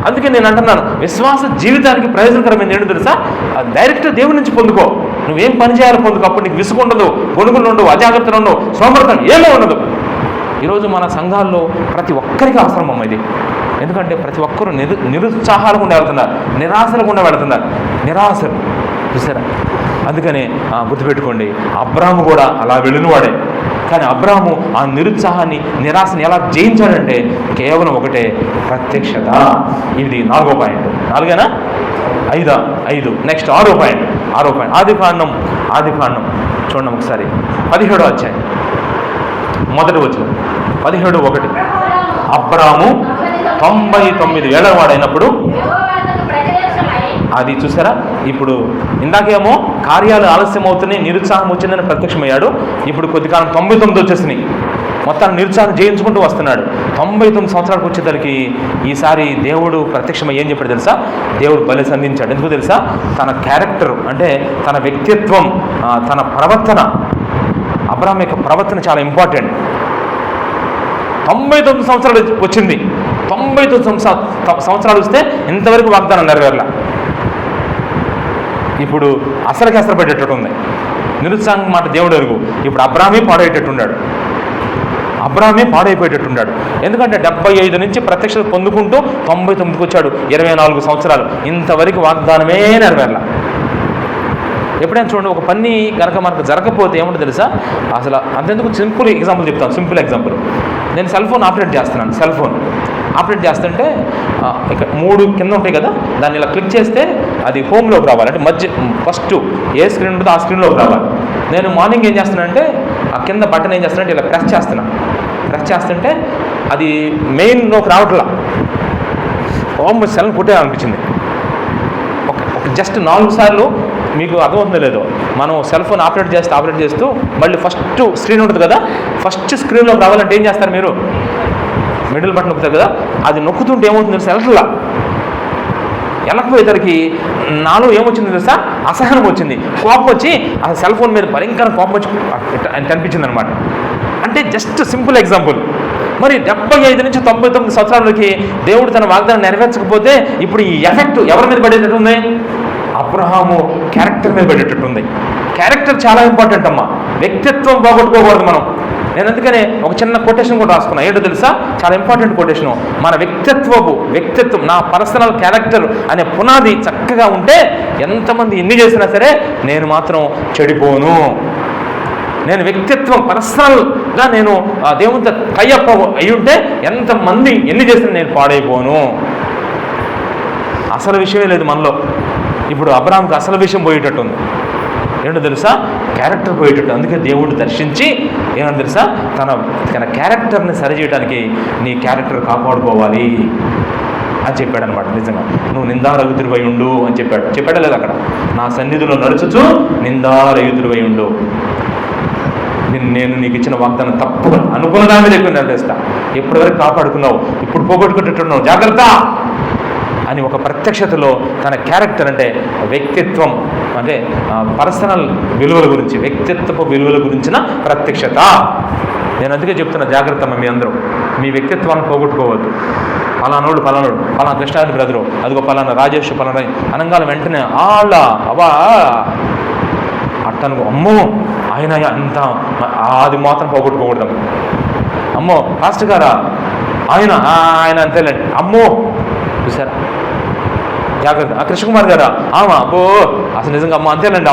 అందుకే నేను అంటున్నాను, విశ్వాస జీవితానికి ప్రయోజనకరమైన ఏంటో తెలుసా? డైరెక్ట్ దేవుడి నుంచి పొందుకో. నువ్వేం పని చేయాలో పొందుకో. అప్పుడు నీకు విసుగు ఉండదు, గొడుగులు ఉండవు, అజాగ్రత్తలు ఉండవు, సోమర్థం ఏమీ ఉండదు. ఈరోజు మన సంఘాల్లో ప్రతి ఒక్కరికి అవసరం అమ్మ ఇది. ఎందుకంటే ప్రతి ఒక్కరూ నిరుత్సాహాలు గుండా వెళ్తున్నారు, నిరాశలు గుండా వెళుతున్నారు. నిరాశలు చూసారా? అందుకనే గుర్తుపెట్టుకోండి, అబ్రాహాము కూడా అలా వెళ్ళినవాడే. కానీ అబ్రాహాము ఆ నిరుత్సాహాన్ని, నిరాశని ఎలా జయించాడంటే కేవలం ఒకటే, ప్రత్యక్షత. ఇది 4వ పాయింట్. 4ఏనా? 5. నెక్స్ట్ 6వ పాయింట్. ఆదికాండం చూడండి ఒకసారి. 17వ అధ్యాయం మొదటి వచనం. 17:1. అబ్రాహాము 99 ఏళ్ల వాడైనప్పుడు, అది చూసారా? ఇప్పుడు ఇందాకేమో కార్యాలు ఆలస్యం అవుతున్నాయి, నిరుత్సాహం వచ్చిందని ప్రత్యక్షమయ్యాడు. ఇప్పుడు కొద్ది కాలం 99 వచ్చేసినాయి. మొత్తాన్ని నిరుత్సాహం జయించుకుంటూ వస్తున్నాడు. 99 సంవత్సరాలకు వచ్చేసరికి ఈసారి దేవుడు ప్రత్యక్షమై ఏం చెప్పాడు తెలుసా? దేవుడు బలి సంధించాడు. ఎందుకు తెలుసా? తన క్యారెక్టర్ అంటే తన వ్యక్తిత్వం, తన ప్రవర్తన, అబ్రాహాం యొక్క ప్రవర్తన చాలా ఇంపార్టెంట్. 99 సంవత్సరాలు వచ్చింది. 99 సంవత్సరాలు వస్తే ఇంతవరకు వాగ్దానం నెరవేరలా. ఇప్పుడు అసలుకి అసలు ఉంది. నిరుత్సాహం మాట దేవుడు ఎరుగు. ఇప్పుడు అబ్రామే పాడైపోయేటట్టున్నాడు. ఎందుకంటే 75 నుంచి ప్రత్యక్షత పొందుకుంటూ 99కి వచ్చాడు. 24 సంవత్సరాలు ఇంతవరకు వాగ్దానమే నెరవేరల. ఎప్పుడైనా చూడండి, ఒక పని కనుక మనకు జరగకపోతే ఏముంటుంది తెలుసా? అసలు అంతెందుకు సింపుల్ ఎగ్జాంపుల్ చెప్తాను. సింపుల్ ఎగ్జాంపుల్, నేను సెల్ ఫోన్ ఆపరేట్ చేస్తున్నాను. సెల్ ఫోన్ ఆపరేట్ చేస్తుంటే ఇక్కడ 3 కింద ఉంటాయి కదా, దాన్ని ఇలా క్లిక్ చేస్తే అది హోమ్లోకి రావాలి. అంటే మధ్య ఫస్ట్ ఏ స్క్రీన్ ఉంటుందో ఆ స్క్రీన్లోకి రావాలి. నేను మార్నింగ్ ఏం చేస్తున్నానంటే ఆ కింద బటన్ ఏం చేస్తున్నానంటే ఇలా ప్రెస్ చేస్తుంటే అది మెయిన్లోకి రావట్లా. హోమ్ సెల్ కొట్టేయాలనిపించింది. ఒక జస్ట్ 4 సార్లు. మీకు అర్థమవుతుందో లేదో, మనం సెల్ ఫోన్ ఆపరేట్ చేస్తూ మళ్ళీ ఫస్ట్ స్క్రీన్ ఉంటుంది కదా, ఫస్ట్ స్క్రీన్లోకి రావాలంటే ఏం చేస్తారు మీరు? మిడిల్ బటన్ నొక్కుతారు కదా, అది నొక్కుతుంటే ఏమవుతుంది సెల్ఫ్లా వెళ్ళకపోయేసరికి నాలో ఏమొచ్చింది తెలుసా? అసహనం వచ్చింది, కోపం వచ్చి ఆ సెల్ ఫోన్ మీద భయంకర కోపం వచ్చి కనిపించింది అనమాట. అంటే జస్ట్ సింపుల్ ఎగ్జాంపుల్. మరి 75 నుంచి 99 సంవత్సరాలకి దేవుడు తన వాగ్దానం నెరవేర్చకపోతే ఇప్పుడు ఈ ఎఫెక్ట్ ఎవరి మీద పడేటట్టు ఉంది? అబ్రహాము క్యారెక్టర్ మీద పడేటట్టుంది. క్యారెక్టర్ చాలా ఇంపార్టెంట్ అమ్మా. వ్యక్తిత్వం పోగొట్టుకోకూడదు మనం. నేను అందుకనే ఒక చిన్న కొటేషన్ కూడా రాసుకున్నాను. ఏంటో తెలుసా? చాలా ఇంపార్టెంట్ కొటేషన్. మన వ్యక్తిత్వం, నా పర్సనల్ క్యారెక్టర్ అనే పునాది చక్కగా ఉంటే ఎంతమంది ఎన్ని చేసినా సరే నేను మాత్రం చెడిపోను. నేను వ్యక్తిత్వం పర్సనల్గా నేను దేవునితో టైఅప్ అయి ఉంటే ఎంతమంది ఎన్ని చేసినా నేను పాడైపోను. అసలు విషయమే లేదు మనలో. ఇప్పుడు అబ్రహాంకి అసలు విషయం పోయేటట్టుంది. ఏంటో తెలుసా? క్యారెక్టర్ పోయేటట్టు. అందుకే దేవుడు దర్శించి ఏమని తెలుసా? తన క్యారెక్టర్ని సరిచేయడానికి నీ క్యారెక్టర్ కాపాడుకోవాలి అని చెప్పాడు అనమాట. నిజంగా నువ్వు నిందారహితుడివై ఉండు అని చెప్పాడా లేదు అక్కడ? నా సన్నిధిలో నడుచుచు నిందారహితుడివై ఉండు. నేను నీకు ఇచ్చిన వాగ్దానం తప్పుగా అనుకున్న దాని మీద ఎక్కువ నెరవేరుస్తా. ఎప్పటివరకు కాపాడుకున్నావు, ఇప్పుడు పోగొట్టుకుంటున్నావు, జాగ్రత్త అని ఒక ప్రత్యక్షతలో తన క్యారెక్టర్ అంటే వ్యక్తిత్వం, అంటే పర్సనల్ విలువల గురించి, వ్యక్తిత్వపు విలువల గురించిన ప్రత్యక్షత. నేను అందుకే చెప్తున్నా, జాగ్రత్త మీ అందరూ మీ వ్యక్తిత్వాన్ని పోగొట్టుకోవద్దు. పలానోడు పలానా కృష్ణారెడ్డి బ్రదరు, అదిగో పలానా రాజేష్ పలానా అనగానే వెంటనే అవా అట్టనుకో, అమ్మో ఆయన అంత, అది మాత్రం పోగొట్టుకోకూడదు. అమ్మో పాస్టర్ గారా ఆయన అంతేలేండి, అమ్మో చూసారా, జాగ్రత్త. కృష్ణకుమార్ గారా అబ్బో అసలు నిజంగా అమ్మ అంతేనండి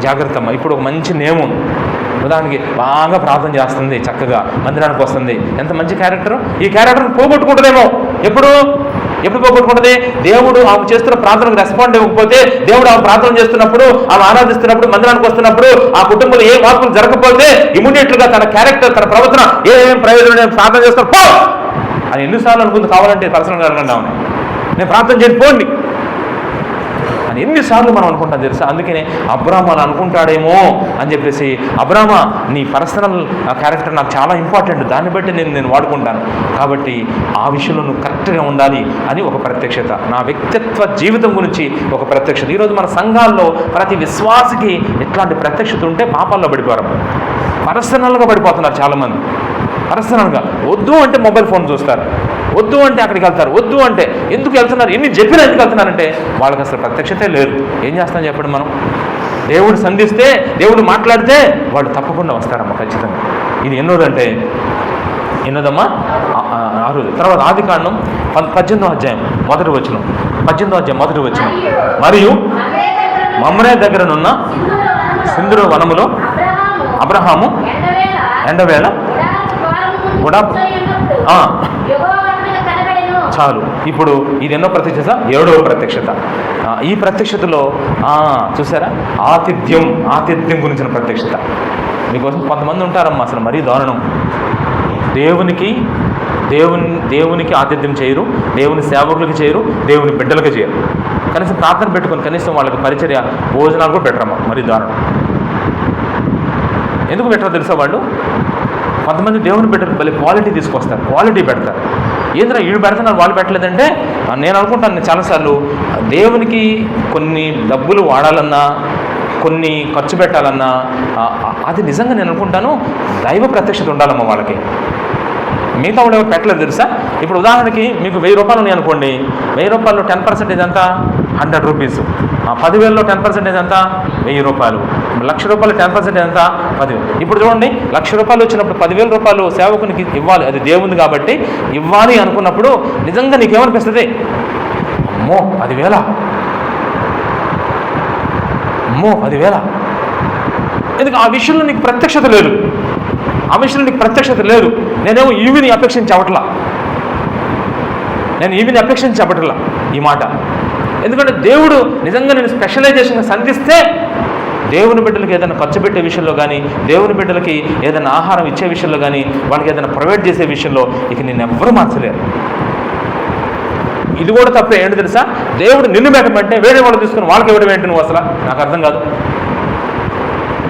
జాగ్రత్త అమ్మ. ఇప్పుడు ఒక మంచి నేము, ఉదాహరణకి బాగా ప్రార్థన చేస్తుంది, చక్కగా మందిరానికి వస్తుంది, ఎంత మంచి క్యారెక్టర్. ఈ క్యారెక్టర్ని పోగొట్టుకుంటుందేమో. ఎప్పుడు పోగొట్టుకుంటుంది? దేవుడు ఆమె చేస్తున్న ప్రార్థనకు రెస్పాండ్ ఇవ్వకపోతే, దేవుడు ఆమె ప్రార్థన చేస్తున్నప్పుడు, ఆమె ఆరాధిస్తున్నప్పుడు, మందిరానికి వస్తున్నప్పుడు ఆ కుటుంబంలో ఏ మార్పులు జరగకపోతే ఇమీడియట్గా తన క్యారెక్టర్, తన ప్రవర్తన ఏం ప్రయోజనం, ప్రార్థన చేస్తాను పో అని ఎన్నిసార్లు అనుకుంది. కావాలంటే పర్సనల్గా అడగండి ఆమె, నేను ప్రార్థన చేయను పోండి అని ఎన్నిసార్లు మనం అనుకుంటాం తెలుసా? అందుకనే అబ్రాహ్మ అలా అనుకుంటాడేమో అని చెప్పేసి, అబ్రాహ్మ నీ పర్సనల్ క్యారెక్టర్ నాకు చాలా ఇంపార్టెంట్, దాన్ని బట్టి నేను వాడుకుంటాను, కాబట్టి ఆ విషయంలో నువ్వు కరెక్ట్గా ఉండాలి అని ఒక ప్రత్యక్షత. నా వ్యక్తిత్వ జీవితం గురించి ఒక ప్రత్యక్షత. ఈరోజు మన సంఘాల్లో ప్రతి విశ్వాసికి ఇట్లాంటి ప్రత్యక్షత ఉంటే పాపాల్లో పడిపోరు, పర్సనల్గా పడిపోతున్నారు చాలామంది. పర్సనల్గా వద్దు అంటే మొబైల్ ఫోన్ చూస్తారు, వద్దు అంటే అక్కడికి వెళ్తారు, వద్దు అంటే ఎందుకు వెళ్తున్నారు, ఎన్ని చెప్పినా ఎందుకు వెళ్తున్నారంటే వాళ్ళకి అసలు ప్రత్యక్షతే లేదు. ఏం చేస్తాం చెప్పండి మనం? దేవుడు సంధిస్తే, దేవుడు మాట్లాడితే వాళ్ళు తప్పకుండా వస్తారమ్మా ఖచ్చితంగా. ఇది ఎన్నోదంటే ఎన్నోదమ్మా 6. తర్వాత ఆదికాండం 18వ అధ్యాయం మొదటి వచనం, 18వ అధ్యాయం మొదటి వచనం. మరియు మమ్రే దగ్గరనున్న సింధూర వనములో అబ్రహాము ఎండవేళ కూడా చాలు. ఇప్పుడు ఇది ఎన్నో ప్రత్యక్షత? 7వ ప్రత్యక్షత. ఈ ప్రత్యక్షతలో చూసారా, ఆతిథ్యం గురించిన ప్రత్యక్షత. మీకోసం కొంతమంది ఉంటారమ్మా అసలు మరీ దారుణం. దేవునికి ఆతిథ్యం చేయరు, దేవుని సేవకులకి చేయరు, దేవుని బిడ్డలకి చేయరు. కనీసం ప్రార్థన పెట్టుకొని కనీసం వాళ్ళకి పరిచర్య భోజనాలు కూడా పెట్టరమ్మా, మరీ దారుణం. ఎందుకు పెట్టరో తెలుసా? వాళ్ళు కొంతమంది దేవుని బిడ్డలు మళ్ళీ క్వాలిటీ తీసుకొస్తారు, క్వాలిటీ పెడతారు. ఏంద్రా వీళ్ళు పెడుతున్నారు వాళ్ళు పెట్టలేదంటే, నేను అనుకుంటాను చాలాసార్లు దేవునికి కొన్ని డబ్బులు వాడాలన్నా, కొన్ని ఖర్చు పెట్టాలన్నా, అది నిజంగా నేను అనుకుంటాను దైవ ప్రత్యక్షత ఉండాలమ్మా వాళ్ళకి. మిగతా వాళ్ళు ఎవరు పెట్టలేదు తెలుసా. ఇప్పుడు ఉదాహరణకి మీకు 1000 రూపాయలు ఉన్నాయి అనుకోండి, 1000 రూపాయలు 10% ఎంత, 100 రూపీస్. 10,000లో 10% ఎంత, 1000 రూపాయలు. 1,00,000 రూపాయలు 10% ఎంత, 10,000. ఇప్పుడు చూడండి, 1,00,000 రూపాయలు వచ్చినప్పుడు 10,000 రూపాయలు సేవకునికి ఇవ్వాలి, అది దేవుంది కాబట్టి ఇవ్వాలి అనుకున్నప్పుడు నిజంగా నీకేమనిపిస్తుంది? అమ్మో 10,000, అమ్మో 10,000. ఎందుకు? ఆ విషయంలో నీకు ప్రత్యక్షత లేదు, ఆ విషయంలో నీకు ప్రత్యక్షత లేదు. నేనేమో ఈవిని అపేక్షించవట్లా, నేను ఈవిని అపేక్షించవట్లా ఈ మాట. ఎందుకంటే దేవుడు నిజంగా నేను స్పెషలైజేషన్గా సంధిస్తే దేవుని బిడ్డలకి ఏదైనా ఖర్చు పెట్టే విషయంలో కానీ, దేవుని బిడ్డలకి ఏదైనా ఆహారం ఇచ్చే విషయంలో కానీ, వాళ్ళకి ఏదైనా ప్రొవైడ్ చేసే విషయంలో ఇక నేను ఎవ్వరూ మార్చలేరు. ఇది కూడా తప్పే. ఏంటి తెలుసా? దేవుడు నిన్ను పెట్టమంటే వేరే వాళ్ళు తీసుకుని వాళ్ళకి ఇవ్వడం ఏంటి నువ్వు? అసలు నాకు అర్థం కాదు.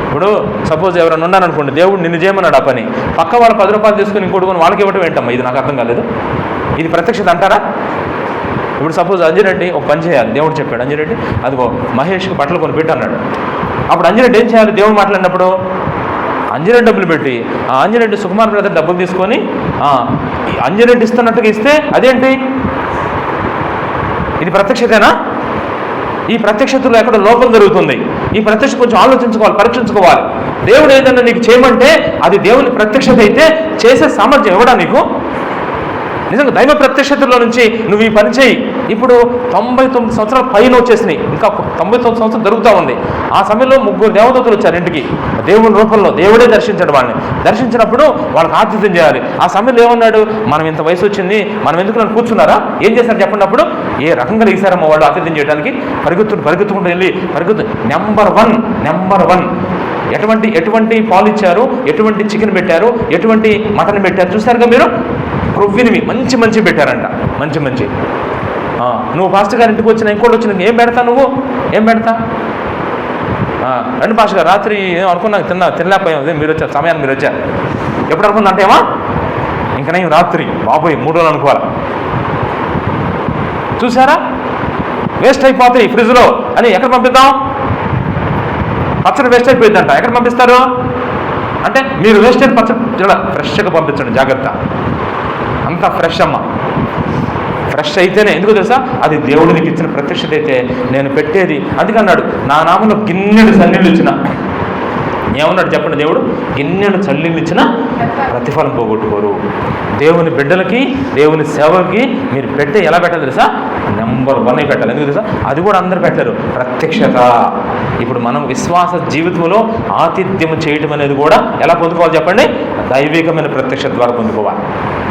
ఇప్పుడు సపోజ్ ఎవరైనా ఉన్నారనుకోండి, దేవుడు నిన్ను చేయమన్నాడు ఆ పని, పక్క వాళ్ళు 10 రూపాయలు తీసుకుని ఇంకోటి వాళ్ళకి ఇవ్వడం ఏంటమ్మా? ఇది నాకు అర్థం కాలేదు. ఇది ప్రత్యక్షత అంటారా? ఇప్పుడు సపోజ్ అంజిరెడ్డి ఒక పని చేయాలి, దేవుడు చెప్పాడు, అంజిరెడ్డి అదిగో మహేష్కి బట్టలు కొని పెట్టి అన్నాడు. అప్పుడు అంజిరెడ్డి ఏం చేయాలి? దేవుడు మాట్లాడినప్పుడు అంజిరెడ్డి డబ్బులు పెట్టి ఆ అంజిరెడ్డి సుకుమార్ బ్రదర్ డబ్బులు తీసుకొని అంజిరెడ్డి ఇస్తున్నట్టుగా ఇస్తే అదేంటి? ఇది ప్రత్యక్షతేనా? ఈ ప్రత్యక్షతలో ఎక్కడ లోపం జరుగుతుంది. ఈ ప్రత్యక్షత కొంచెం ఆలోచించుకోవాలి, పరీక్షించుకోవాలి. దేవుడు ఏదన్నా నీకు చేయమంటే అది దేవుని ప్రత్యక్షత అయితే చేసే సామర్థ్యం ఎవడా నీకు? నిజంగా దైవ ప్రత్యక్షతలో నుంచి నువ్వు ఈ పని చేయి. ఇప్పుడు 99 సంవత్సరాల పైన వచ్చేసినాయి, ఇంకా 99 సంవత్సరాలు జరుగుతూ ఉంది. ఆ సమయంలో 3 దేవదూతలు వచ్చారు ఇంటికి, దేవుని రూపంలో. దేవుడే దర్శించాడు వాళ్ళని. దర్శించినప్పుడు వాళ్ళకి ఆతిథ్యం చేయాలి. ఆ సమయంలో ఏమన్నాడు? మనం ఇంత వయసు వచ్చింది, మనం ఎందుకు నన్ను కూర్చున్నారా? ఏం చేశారు చెప్పండి? అప్పుడు ఏ రకంగా లేసారమ్మా వాళ్ళు ఆతిథ్యం చేయడానికి? పరిగెత్తుకుంటూ వెళ్ళి నెంబర్ వన్ ఎటువంటి పాలు ఇచ్చారు, ఎటువంటి చికెన్ పెట్టారు, ఎటువంటి మటన్ పెట్టారు చూసారుగా మీరు? క్రొవ్వినివి మంచి పెట్టారంట, మంచి. నువ్వు పాస్టర్ గారి ఇంటికి వచ్చిన ఇంకోటి వచ్చిన ఏం పెడతా? నువ్వు ఏం పెడతా? రండి పాస్టర్ గారు, రాత్రి ఏం అనుకున్నాను తినలేకపోయాం, మీరు వచ్చారు, సమయాన్ని మీరు వచ్చారు. ఎప్పుడు అనుకుందా అంటేమా ఇంకా నేను రాత్రి బాబోయ్ 3 రోజులు అనుకోవాలి. చూసారా? వేస్ట్ అయిపోతాయి ఫ్రిడ్జ్లో అని ఎక్కడ పంపిద్దాం? పచ్చడి వేస్ట్ అయిపోయిందంట, ఎక్కడ పంపిస్తారు? అంటే మీరు వేస్ట్ అయిన పచ్చడి ఫ్రెష్గా పంపించండి, జాగ్రత్త. అంతా ఫ్రెష్ అమ్మ, ఫ్రెష్ అయితేనే. ఎందుకు తెలుసా? అది దేవుడు నీకు ఇచ్చిన ప్రత్యక్షత అయితే నేను పెట్టేది. అందుకన్నాడు, నా నామంలో గిన్నెడు చల్లీళ్ళు ఇచ్చిన. ఏమన్నాడు చెప్పండి? దేవుడు గిన్నెడు చల్లీళ్ళు ఇచ్చిన ప్రతిఫలం పోగొట్టుకోరు. దేవుని బిడ్డలకి, దేవుని సేవకి మీరు పెట్టే ఎలా పెట్టాలి తెలుసా? నెంబర్ 1 పెట్టాలి. ఎందుకు తెలుసా? అది కూడా అందరు పెట్టారు, ప్రత్యక్షత. ఇప్పుడు మనం విశ్వాస జీవితంలో ఆతిథ్యం చేయటం అనేది కూడా ఎలా పొందుకోవాలి చెప్పండి? దైవికమైన ప్రత్యక్షత ద్వారా పొందుకోవాలి.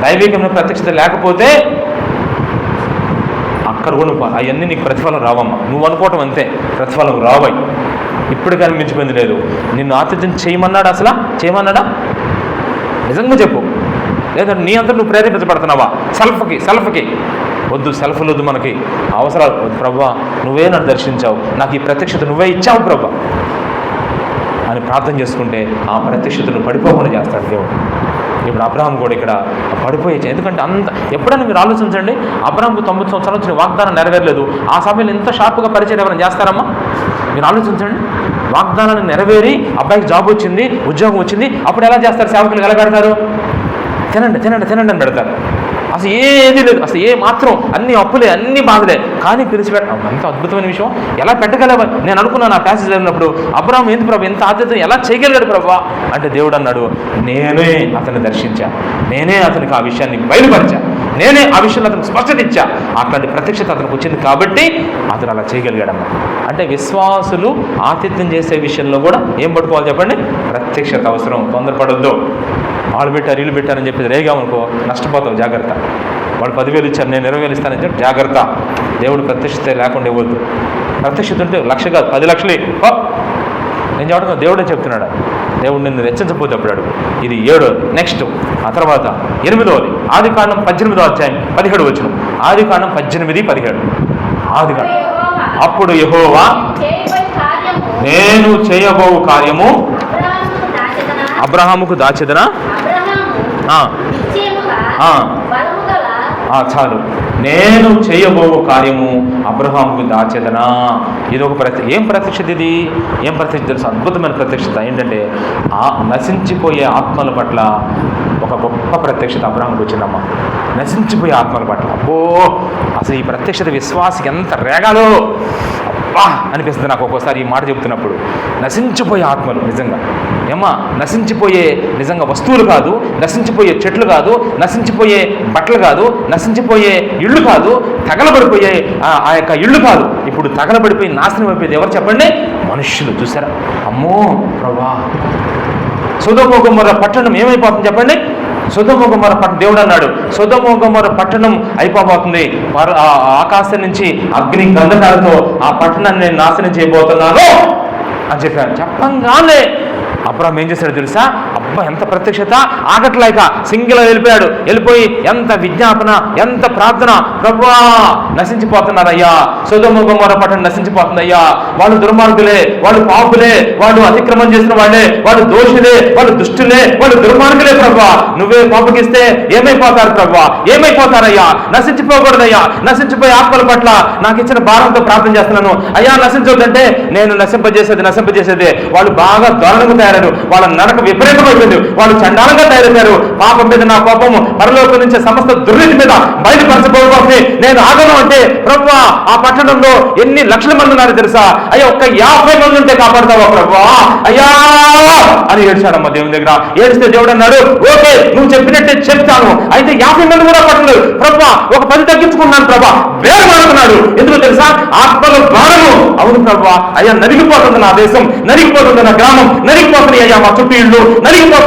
దైవికమైన ప్రత్యక్షత లేకపోతే అక్కడ కూడా అవన్నీ నీకు ప్రతిఫలం రావమ్మా. నువ్వు అనుకోవటం అంతే, ప్రతిఫలం రావాయి. ఇప్పుడు కానీ మించిపోయింది లేదు. నిన్ను ఆతిథ్యం చేయమన్నాడా? అసలు చేయమన్నాడా? నిజంగా చెప్పు. లేదా నీ అంతా నువ్వు ప్రేరేపించబడుతున్నావా? సెల్ఫ్కి వద్దు, సెల్ఫ్లు వద్దు, మనకి అవసరాలు వద్దు. ప్రభువా నువ్వే నన్ను దర్శించావు, నాకు ఈ ప్రత్యక్షత నువ్వే ఇచ్చావు ప్రభువా అని ప్రార్థన చేసుకుంటే ఆ ప్రత్యక్షతను పడిపోకుండా చేస్తాడు దేవుడు. ఇప్పుడు అబ్రహాం కూడా ఇక్కడ పడిపోయే, ఎందుకంటే ఎప్పుడైనా మీరు ఆలోచించండి, అబ్రహాంకు 90 సంవత్సరాలు వచ్చిన వాగ్దానం నెరవేరలేదు. ఆ సమయంలో ఇంత షార్ప్గా పరిచయం ఎవరైనా చేస్తారమ్మా? మీరు ఆలోచించండి. వాగ్దానాన్ని నెరవేరి అబ్బాయికి జాబ్ వచ్చింది, ఉద్యోగం వచ్చింది, అప్పుడు ఎలా చేస్తారు? సేవకులు ఎలా పెడతారు? తినండి అని పెడతారు. అసలు ఏది లేదు, అసలు ఏ మాత్రం అన్ని అప్పులే, అన్ని బాధలే, కానీ పిలిచిపెట్ట. ఎంత అద్భుతమైన విషయం! ఎలా పెట్టగలవా? నేను అనుకున్నాను ఆ ప్యాసేజ్ చదివినప్పుడు, అబ్రహాం ఏంది ప్రభు ఎంత ఆద్యత, ఎలా చేయగలిగాడు ప్రభు అంటే దేవుడు అన్నాడు, నేనే అతన్ని దర్శించాను, నేనే అతనికి ఆ విషయాన్ని బయలుపరిచాను, నేనే ఆ విషయంలో అతనికి స్పష్టత ఇచ్చా. అట్లాంటి ప్రత్యక్షత అతనికి వచ్చింది కాబట్టి అతను అలా చేయగలిగాడమ్మా. అంటే విశ్వాసులు ఆతిథ్యం చేసే విషయంలో కూడా ఏం పట్టుకోవాలి చెప్పండి? ప్రత్యక్షత అవసరం. తొందరపడొద్దు. వాళ్ళు పెట్టారు, వీళ్ళు పెట్టారని చెప్పి రేగామనుకో నష్టపోతావు, జాగ్రత్త. వాళ్ళు 10,000 ఇచ్చారు, నేను 20,000 ఇస్తానని చెప్పి జాగ్రత్త. దేవుడు ప్రత్యక్షత లేకుండా ఇవ్వద్దు. ప్రత్యక్షత ఉంటే 1,00,000 కాదు 10 లక్షలు నేను చెప్పడం దేవుడే చెప్తున్నాడు. దేవుడు నిన్ను హెచ్చించకపోతే అప్పుడు ఇది 7. నెక్స్ట్ ఆ తర్వాత 8. ఆదికాండం 18వ అధ్యాయం 17 వచనం. ఆదికాండం 18:17. ఆదికాండం. అప్పుడు యెహోవా నేను చేయబో కార్యము అబ్రహాముకు దాచెదనా? చాలు. నేను చేయబో కార్యము అబ్రహాముకు దాచెదనా. ఇది ఒక ఏం ప్రత్యక్షత? ఇది ఏం ప్రత్యక్షత తెలుసు? అద్భుతమైన ప్రత్యక్షత. ఏంటంటే నశించిపోయే ఆత్మల పట్ల ఒక గొప్ప ప్రత్యక్షత అబ్రాహాముకు వచ్చిందమ్మా, నశించిపోయే ఆత్మల పట్ల. అబ్బో, అసలు ఈ ప్రత్యక్షత విశ్వాసికి ఎంత రేగాలో అబ్బా అనిపిస్తుంది నాకు ఒక్కోసారి ఈ మాట చెప్తున్నప్పుడు. నశించిపోయే ఆత్మలు నిజంగా ఏమ్మా, నశించిపోయే నిజంగా వస్తువులు కాదు, నశించిపోయే చెట్లు కాదు, నశించిపోయే బట్టలు కాదు, నశించిపోయే ఇళ్ళు కాదు, తగలబడిపోయే ఆ యొక్క ఇళ్ళు కాదు. ఇప్పుడు తగలబడిపోయి నాశనం అయిపోయేది ఎవరు చెప్పండి? మనుష్యులు. చూసారా? అమ్మో ప్రభా, సొదొమ గొమొర్రా పట్టణం ఏమైపోతుంది చెప్పండి? సొదొమ గొమొర్రా పట్టణం, దేవుడు అన్నాడు సొదొమ గొమొర్రా పట్టణం అయిపోబోతుంది, ఆకాశం నుంచి అగ్ని గంధకాలతో ఆ పట్టణాన్ని నేను నాశనం చేయబోతున్నాను అని చెప్పాను. చెప్పంగానే అబ్రాహాం ఏం చేశాడు తెలుసా? అబ్బా, ఎంత ప్రత్యక్షత! ఆగట్లేక సింగిల్ వెళ్ళిపోయి ఎంత విజ్ఞాపన, ఎంత ప్రార్థన. ప్రభువా, నశించిపోతున్నారయ్యా, సొదొమ గొమొర్రా పట్టణం నశించిపోతుందయ్యా, వాళ్ళు దుర్మార్గులే, వాళ్ళు పాపులే, వాళ్ళు అతిక్రమం చేసిన వాళ్ళే, వాళ్ళు దోషులే, వాళ్ళు దుష్టులే, వాళ్ళు దుర్మార్గులే. ప్రభువా, నువ్వే కోపగిస్తే ఏమైపోతారు ప్రభువా, ఏమైపోతారయ్యా, నశించిపోకూడదయ్యా, నశించిపోయే ఆత్మల పట్ల నాకు ఇచ్చిన భారంతో ప్రార్థన చేస్తున్నాను అయ్యా, నశించొద్దంటే నేను నశింపజేసేది. వాళ్ళు బాగా దారుణంగా తయారు, వాళ్ళ నడక విపరీతమైపోయింది, వాళ్ళు చండాలంగా తయారయ్యారు. పాపం మీద నా కోపము పరలోకం నుంచి సమస్త దుర్నీతి మీద బయలుపరచబోతుంది. నేను ఆగను అంటే ప్రభువా, ఆ పట్టణంలో ఎన్ని లక్షల మంది ఉన్నారు తెలుసా? అయ్యా, ఒక్క 50 మంది ఉంటే కాపాడతావా ప్రభువా, అయ్యా అని ఏడ్చాడమ్మ దేవుని దగ్గర. ఏడిస్తే దేవుడు అన్నాడు, ఓకే, నువ్వు చెప్పినట్టే చెప్తాను. అయితే 50 మంది కూడా పట్టలేదు ప్రభువా, ఒక 10 తగ్గించుకున్నాను ప్రభా. వేరు మాడుతున్నాడు. ఎందుకు తెలుసా? ఆత్మల భారము. అవును ప్రభువా, అయ్యా నలిగిపోతుంది నా దేశం, నలిగిపోతుంది నా గ్రామం, నలిగిపోతున్నాయి అయ్యా మా చుట్టూ ఇళ్ళు, నలిగిపోతున్నారు.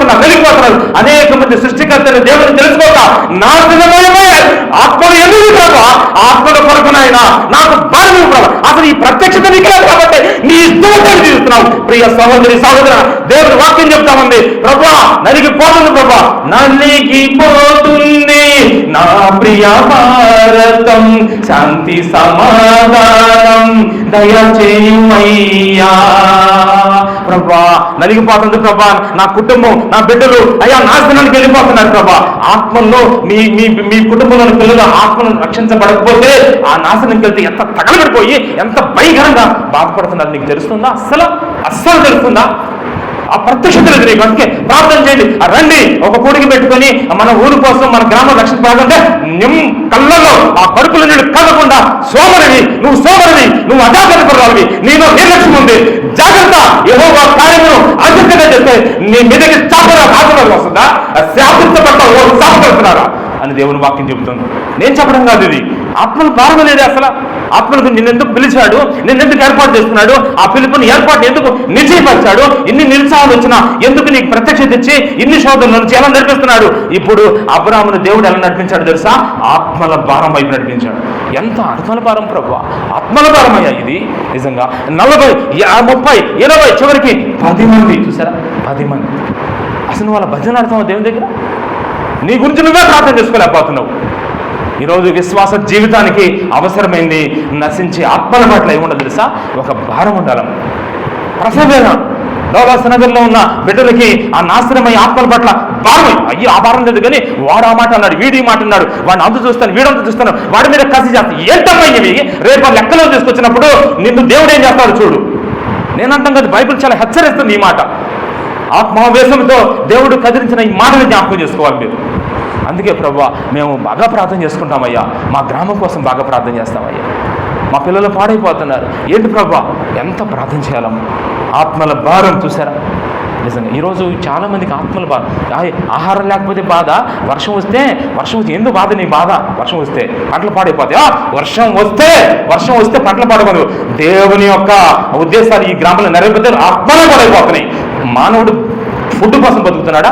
అనేక మంది సృష్టికర్తలు దేవుని తెలుసుకోక నాశనమయ్యే ఆత్మలు ఎందుకు ప్రభా? ఆత్మల కొరకునైనా నాకు భారము ప్రభా. అసలు ఈ ప్రత్యక్షత నీకు లేదు కాబట్టి నీ ఇష్టం తీరుస్తున్నావు. ప్రియ సహోదరి సహోదర, దేవుని వాక్యం చెప్తామంది, ప్రభా నలిగిపోతుంది ప్రభా, నలిగిపోతుంది నా ప్రియ భారతం, శాంతి సమాధానం దయచేయుమయ్యా. ప్రభా నలిగిపోతుంది ప్రభా, నా కుటుంబం, నా బిడ్డలు అయ్యా నాశనానికి వెళ్ళిపోతున్నారు ప్రభా. ఆత్మల్లో మీ కుటుంబంలోని పిల్లలు ఆత్మను రక్షించబడకపోతే ఆ నాశనానికి వెళ్తే ఎంత తగలబడిపోయి ఎంత భయంకరంగా బాధపడుతున్నారు. నీకు తెలుస్తుందా? అస్సలు తెలుస్తుందా? ఆ ప్రత్యక్షత లేదు నీకు. అందుకే ప్రార్థన చేయండి. రండి, ఒక కూడికి పెట్టుకొని మన ఊరి కోసం, మన గ్రామం రక్షించాలంటే కళ్ళలో ఆ కడుపుల నీళ్ళు కలగకుండా సోమరివి, నువ్వు అజాగ్రత్తపడాలి, నీలో నిర్లక్ష్యం ఉంది, జాగ్రత్త. యెహోవా కార్యమును అజాగ్రత్తగా చేస్తే నీ మీదకి ఆశీర్వాదం వస్తుందా? శాపడుతున్నారా అని దేవుని వాక్యం చెబుతుంది. నేను చెప్పడం కాదు, ఇది ఆత్మలు పారమలేదు. అసలు ఆత్మలకు నిన్నెందుకు పిలిచాడు, నిన్నెందుకు ఏర్పాటు చేస్తున్నాడు, ఆ పిలుపుని ఏర్పాటు ఎందుకు నిశ్చయపరిచాడు, ఇన్ని నిరుత్సాహాలు వచ్చినా ఎందుకు నీకు ప్రత్యక్షత ఇచ్చి ఇన్ని శోధనల నుంచి ఎలా నడిపిస్తున్నాడు. ఇప్పుడు అబ్రాహామును దేవుడు ఎలా నడిపించాడు తెలుసా? ఆత్మల భారం వైపు నడిపించాడు. ఎంత ఆత్మల భారం ప్రభువా, ఆత్మల భారం అయ్యా ఇది. నిజంగా 40, 30, 20 చివరికి 10 మంది. చూసారా? 10 మంది. అసలు వాళ్ళ భజన అర్థం దేవుని దగ్గర. నీ గురించి నువ్వే ప్రార్థన చేసుకోలేకపోతున్నావు. ఈరోజు విశ్వాస జీవితానికి అవసరమైంది నశించే ఆత్మల పట్ల ఏముండదు తెలుసా? ఒక భారం ఉండాలి. ప్రసవేన లోలాస్ నగర్లో ఉన్న బిడ్డలకి ఆ నాశనమయ్యే ఆత్మల పట్ల భారం. అయ్యి ఆ భారం లేదు కానీ వాడు ఆ మాట అన్నాడు, వీడి మాట అన్నాడు, వాడిని అంత చూస్తాను, వీడంతా చూస్తాను, వాడి మీద కసి చేస్తాను. ఏంటమ్మయ్యవి? రేపు లెక్కలో తీసుకొచ్చినప్పుడు నిన్ను దేవుడు ఏం చేస్తాడు చూడు. నేనంటాం కదా, బైబిల్ చాలా హెచ్చరిస్తుంది ఈ మాట. ఆత్మావేశంతో దేవుడు కదిలించిన ఈ మాటని జ్ఞాపకం చేసుకోవాలి మీరు. అందుకే ప్రభువా, మేము బాగా ప్రార్థన చేసుకుంటామయ్యా, మా గ్రామం కోసం బాగా ప్రార్థన చేస్తామయ్యా, మా పిల్లలు పాడైపోతున్నారు. ఏంటి ప్రభువా, ఎంత ప్రార్థన చేయాలమ్మా. ఆత్మల భారం. చూసారా? నిజంగా ఈరోజు చాలామందికి ఆత్మల బాధ. ఆహారం లేకపోతే బాధ, వర్షం వస్తే ఎందుకు బాధ? నీ బాధ వర్షం వస్తే పంటలు పాడైపోతాయి. వర్షం వస్తే పంటలు పాడకూడదు. దేవుని యొక్క ఉద్దేశాలు ఈ గ్రామంలో నెరవేరితే ఆత్మలు పాడైపోతున్నాయి. మానవుడు ఫుడ్ కోసం బతుకుతున్నాడా?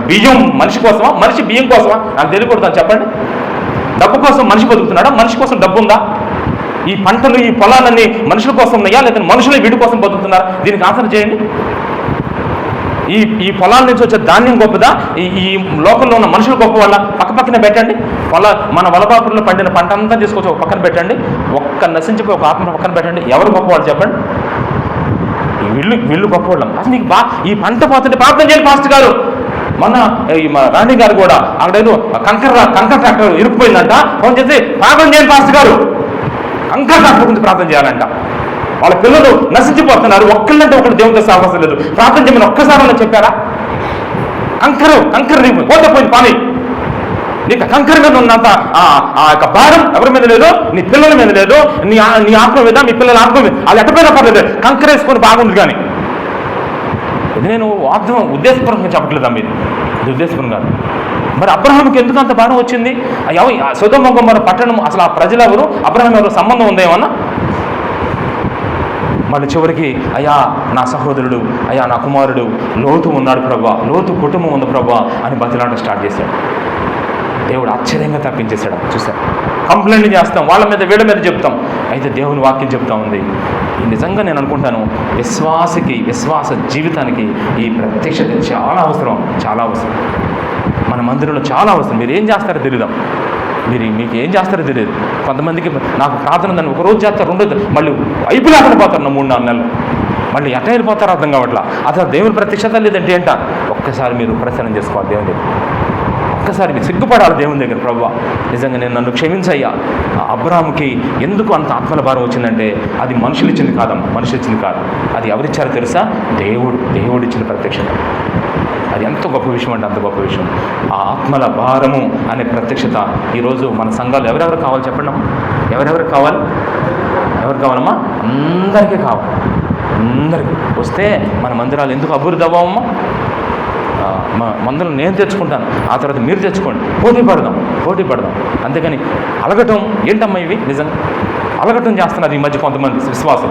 బియ్యం మనిషి కోసమా? మనిషి బియ్యం కోసమా? నాకు తెలియకూడదు చెప్పండి. డబ్బు కోసం మనిషి బతుకుతున్నాడా? మనిషి కోసం డబ్బు ఉందా? ఈ పంటలు, ఈ పొలాలన్నీ మనుషుల కోసం ఉన్నాయా, లేదా మనుషులే వీడి కోసం బతుకుతున్నారా? దీనికి ఆన్సర్ చేయండి. ఈ పొలాల నుంచి వచ్చే ధాన్యం గొప్పదా? ఈ లోకంలో ఉన్న మనుషులు గొప్ప వాళ్ళ? పక్కనే పెట్టండి. మన వలపాపురంలో పండిన పంట అంతా తీసుకొచ్చి ఒక పక్కన పెట్టండి. నశించిపోయి ఒక ఆత్మ పక్కన పెట్టండి. ఎవరు గొప్పవాళ్ళు చెప్పండి? వీళ్ళు గొప్పవాళ్ళం. అసలు నీకు ఈ పంట పోతుంటే ప్రార్థన చేయండి పాస్టర్ గారు. మొన్న రాణి గారు కూడా అక్కడేదో కంకర ట్రాక్టర్ ఇరుక్కుపోయిందంట. ఫోన్ చేసి ప్రార్థన చేయండి పాస్టర్ గారు, కంకర ట్రాక్టర్ గురించి ప్రార్థన చేయాలంట. వాళ్ళ పిల్లలు నశించిపోతున్నారు. ఒక్కళ్ళంటే ఒకటి దేవునితో సహవాసం లేదు. ప్రార్థన చేయమని ఒక్కసారి చెప్పారా? కంకర నీ పోతే పోయింది పాని. నీకు కంకర మీద ఉన్నంత ఆ యొక్క భారం ఎవరి మీద లేదు, నీ పిల్లల మీద లేదు, నీ ఆత్మ మీద, మీ పిల్లల ఆత్మ మీద, అది ఎట్టపోయినా పర్లేదు, కంకర వేసుకొని బాగుంది. కానీ ఇది నేను ఉద్దేశపూర్వకంగా చెప్పట్లేదా మీరు, ఇది ఉద్దేశపూర్వం కాదు. మరి అబ్రహాంకి ఎందుకు అంత భారం వచ్చింది? సొదొమ గొమొర్రా పట్టణం అసలు ఆ ప్రజలు ఎవరు, అబ్రహాం ఎవరు సంబంధం ఉందేమన్నా? మళ్ళీ చివరికి అయ్యా నా సహోదరుడు, అయ్యా నా కుమారుడు లోతు ఉన్నాడు ప్రభా, లోతు కుటుంబం ఉంది ప్రభా అని బతిలాట స్టార్ట్ చేశాడు. దేవుడు ఆశ్చర్యంగా తప్పించేశాడు. చూసారు, కంప్లైంట్ చేస్తాం వాళ్ళ మీద వీళ్ళ మీద చెప్తాం, అయితే దేవుని వాక్యం చెప్తా ఉంది. నిజంగా నేను అనుకుంటాను విశ్వాస జీవితానికి ఈ ప్రత్యక్షత చాలా అవసరం. మన మందిరంలో చాలా అవసరం. మీరు ఏం చేస్తారో తెలియదాం, మీకు ఏం చేస్తారో తెలియదు. కొంతమందికి నాకు ప్రార్థన ఉందని ఒకరోజు చేస్తారు, రెండోది మళ్ళీ వైపు లేకుండా పోతారు. 3-4 నెలలు మళ్ళీ ఎట్లా వెళ్ళిపోతారు అర్థం కావట్లా. అసలు దేవుని ప్రత్యక్షత లేదంటే ఏంట? ఒక్కసారి మీరు ప్రసన్నం చేసుకోవాలి దేవుని దగ్గర, ఒక్కసారి మీరు సిగ్గుపడాలి దేవుని దగ్గర. ప్రభువా నిజంగా నన్ను క్షమించయ్యా. అబ్రాహాముకి ఎందుకు అంత ఆత్మల భారం వచ్చిందంటే అది మనుషులు ఇచ్చింది కాదు. అది ఎవరిచ్చారో తెలుసా? దేవుడు ఇచ్చిన ప్రత్యక్షత. అది ఎంత గొప్ప విషయం అంటే అంత గొప్ప విషయం. ఆ ఆత్మల భారము అనే ప్రత్యక్షత ఈరోజు మన సంఘాలు ఎవరెవరు కావాలి చెప్పండి అమ్మా? ఎవరు కావాలమ్మా? అందరికీ కావాలి. అందరికీ వస్తే మన మందిరాలు ఎందుకు అభివృద్ధి అవ్వమ్మా? మందులు నేను తెచ్చుకుంటాను, ఆ తర్వాత మీరు తెచ్చుకోండి, పోటీ పడదాం. అంతేకాని అలగటం ఏంటమ్మా? ఇవి నిజంగా అలగటం చేస్తున్నారు ఈ మధ్య కొంతమంది విశ్వాసం.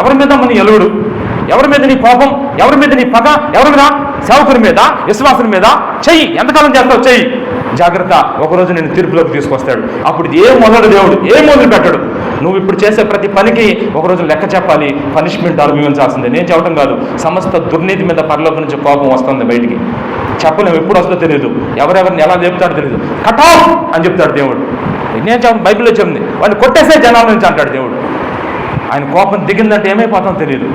ఎవరి మీద మన ఎలుడు, ఎవరి మీద నీ కోపం, ఎవరి మీద నీ పగ, ఎవరి మీద? సేవకుని మీద, విశ్వాసుని మీద. చెయ్యి, ఎంతకాలం చేస్తావు చెయ్యి, జాగ్రత్త. ఒకరోజు నేను తీర్పులోకి తీసుకొస్తాడు. అప్పుడు దేవుడు ఏం మొదలు పెట్టాడు. నువ్వు ఇప్పుడు చేసే ప్రతి పనికి ఒకరోజు లెక్క చెప్పాలి, పనిష్మెంట్ అనుభవించాల్సిందే. నేను చెప్పడం కాదు, సమస్త దుర్నీతి మీద పరలోకం నుంచి కోపం వస్తుంది బయటికి. చెప్పలేము, ఎప్పుడు వస్తుందో తెలియదు, ఎవరెవరిని ఎలా చెప్తాడో తెలియదు. కట్ ఆఫ్ అని చెప్తాడు దేవుడు. నేను చెప్పను, బైబిల్లో చెప్పింది, వాడిని కొట్టేసే జనాల నుంచి అంటాడు దేవుడు. ఆయన కోపం దిగిందంటే ఏమైపోతాం తెలియదు.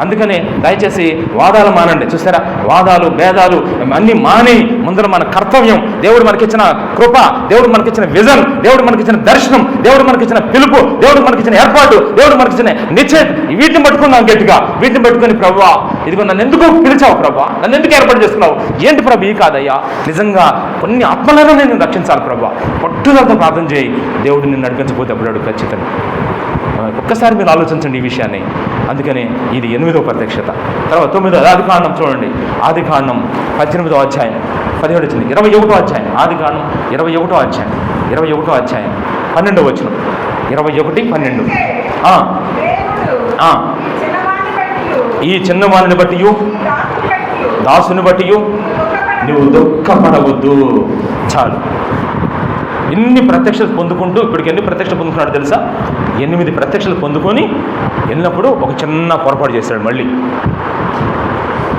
అందుకని దయచేసి వాదాలు మానండి. చూసారా, వాదాలు భేదాలు అన్నీ మాని ముందర మన కర్తవ్యం, దేవుడు మనకిచ్చిన కృప, దేవుడు మనకిచ్చిన విజన్, దేవుడు మనకిచ్చిన దర్శనం, దేవుడు మనకిచ్చిన పిలుపు, దేవుడు మనకిచ్చిన ఏర్పాటు, దేవుడు మనకిచ్చిన నిశ్చయం, వీటిని పట్టుకున్నాం గట్టిగా. వీటిని పట్టుకుని ప్రభువా ఇదిగో నన్ను ఎందుకు పిలిచావు ప్రభువా, నన్ను ఎందుకు ఏర్పాటు చేసుకున్నావు, ఏంటి ప్రభు ఈ కాదయ్యా, నిజంగా కొన్ని ఆత్మలను నేను రక్షించాలి ప్రభువా, పట్టుదలతో ప్రార్థన చేయి. దేవుడు నిన్ను నడిపించకపోతే అప్పుడు ఖచ్చితంగా. ఒక్కసారి మీరు ఆలోచించండి ఈ విషయాన్ని. అందుకని ఇది 8వ ప్రత్యక్షత. తర్వాత 9వ ఆదికాండం చూడండి. ఆదికాండం 18వ అధ్యాయం 17 వచ్చింది. 21వ అధ్యాయం ఆదికాండం 21వ అధ్యాయం 12వ వచనం 21-12. ఈ చిన్నవాణిని బట్టి దాసుని బట్టి నువ్వు దుఃఖపడవద్దు. చాలు. ఎన్ని ప్రత్యక్షలు పొందుకుంటూ ఇప్పటికి ఎన్ని ప్రత్యక్షలు పొందుకున్నాడు తెలుసా? 8 ప్రత్యక్షలు పొందుకొని వెళ్ళినప్పుడు ఒక చిన్న పొరపాటు చేశాడు. మళ్ళీ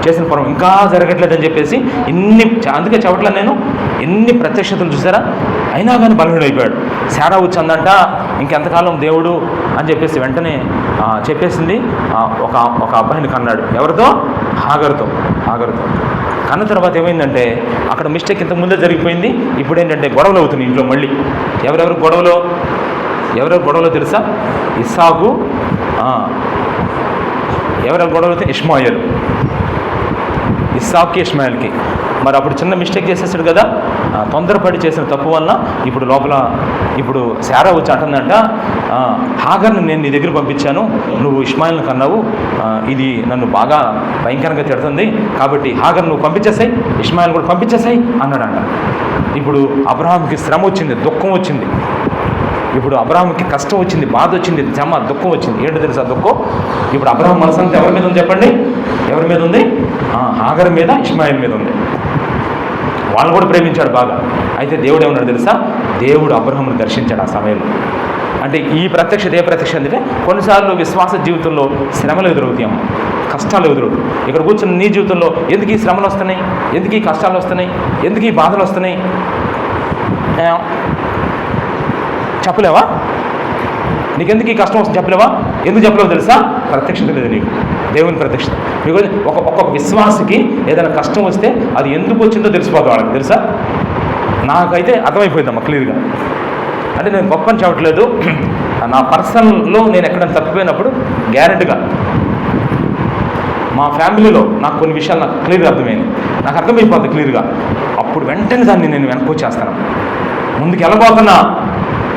చేసిన పొరపాటు ఇంకా జరగట్లేదని చెప్పేసి అందుకే చెప్పట్లేదు నేను, ఎన్ని ప్రత్యక్షతలు చూసారా, అయినా కానీ బలహీనైపోయాడు. శారా వచ్చిందంట ఇంకెంతకాలం దేవుడు అని చెప్పేసి వెంటనే చెప్పేసింది. ఒక అబ్బాయిని కన్నాడు. ఎవరితో? హాగరుతో. కన్న తర్వాత ఏమైందంటే అక్కడ మిస్టేక్ ఇంతకు ముందే జరిగిపోయింది. ఇప్పుడు ఏంటంటే గొడవలు అవుతున్నాయి ఇంట్లో మళ్ళీ. ఎవరెవరు గొడవలో తెలుసా? ఇస్సాకు. ఎవరెవరు గొడవలు అవుతాయి? ఇస్సాకుకి ఇష్మాయిల్కి. మరి అప్పుడు చిన్న మిస్టేక్ చేసేసాడు కదా, తొందరపడి చేసిన తప్పు వల్ల ఇప్పుడు శారా వచ్చి అంటుందంట, హాగర్ని నేను నీ దగ్గర పంపించాను, నువ్వు ఇష్మాయిల్ని కన్నావు, ఇది నన్ను బాగా భయంకరంగా తిడుతుంది, కాబట్టి హాగర్ నువ్వు పంపించేసాయి, ఇష్మాయిల్ కూడా పంపించేసాయి అన్నాడంట. ఇప్పుడు అబ్రహాంకి శ్రమ వచ్చింది, దుఃఖం వచ్చింది. ఇప్పుడు అబ్రహాంకి కష్టం వచ్చింది, బాధ వచ్చింది, దుఃఖం వచ్చింది. ఏంటో తెలుసా దుఃఖం? ఇప్పుడు అబ్రహాం మనసంతా ఎవరి మీద ఉంది చెప్పండి? ఎవరి మీద ఉంది? హాగర్ మీద, ఇష్మాయిల్ మీద ఉంది. వాళ్ళు కూడా ప్రేమించాడు బాగా. అయితే దేవుడు ఏమన్నాడు తెలుసా? దేవుడు అబ్రహామును దర్శించాడు ఆ సమయంలో. అంటే ఈ ప్రత్యక్షత ఏ ప్రత్యక్ష అంటే కొన్నిసార్లు విశ్వాస జీవితంలో శ్రమలు ఎదురవుతాయి అమ్మ, కష్టాలు ఎదురవుతాయి. ఇక్కడ కూర్చున్న నీ జీవితంలో ఎందుకు ఈ శ్రమలు వస్తున్నాయి, ఎందుకు ఈ కష్టాలు వస్తున్నాయి, ఎందుకు ఈ బాధలు వస్తున్నాయి చెప్పలేవా? నీకెందుకు ఈ కష్టం వస్తుంది చెప్పలేవా? ఎందుకు చెప్పలేవు తెలుసా? ప్రత్యక్షత లేదు నీకు, దేవుని ప్రత్యక్షత. మీకు ఒక్కొక్క విశ్వాసకి ఏదైనా కష్టం వస్తే అది ఎందుకు వచ్చిందో తెలిసిపోతాం వాళ్ళకి, తెలుసా? నాకైతే అర్థమైపోయిందమ్మా క్లియర్గా. అంటే నేను గొప్పని చెప్పట్లేదు, నా పర్సనల్లో నేను ఎక్కడైనా తప్పిపోయినప్పుడు గ్యారెంటీగా మా ఫ్యామిలీలో నాకు కొన్ని విషయాలు నాకు క్లియర్గా అర్థమైంది, నాకు అర్థమైపోతుంది క్లియర్గా. అప్పుడు వెంటనే దాన్ని నేను వెనక్కి వచ్చేస్తాను, ముందుకు వెళ్ళబోతున్నా.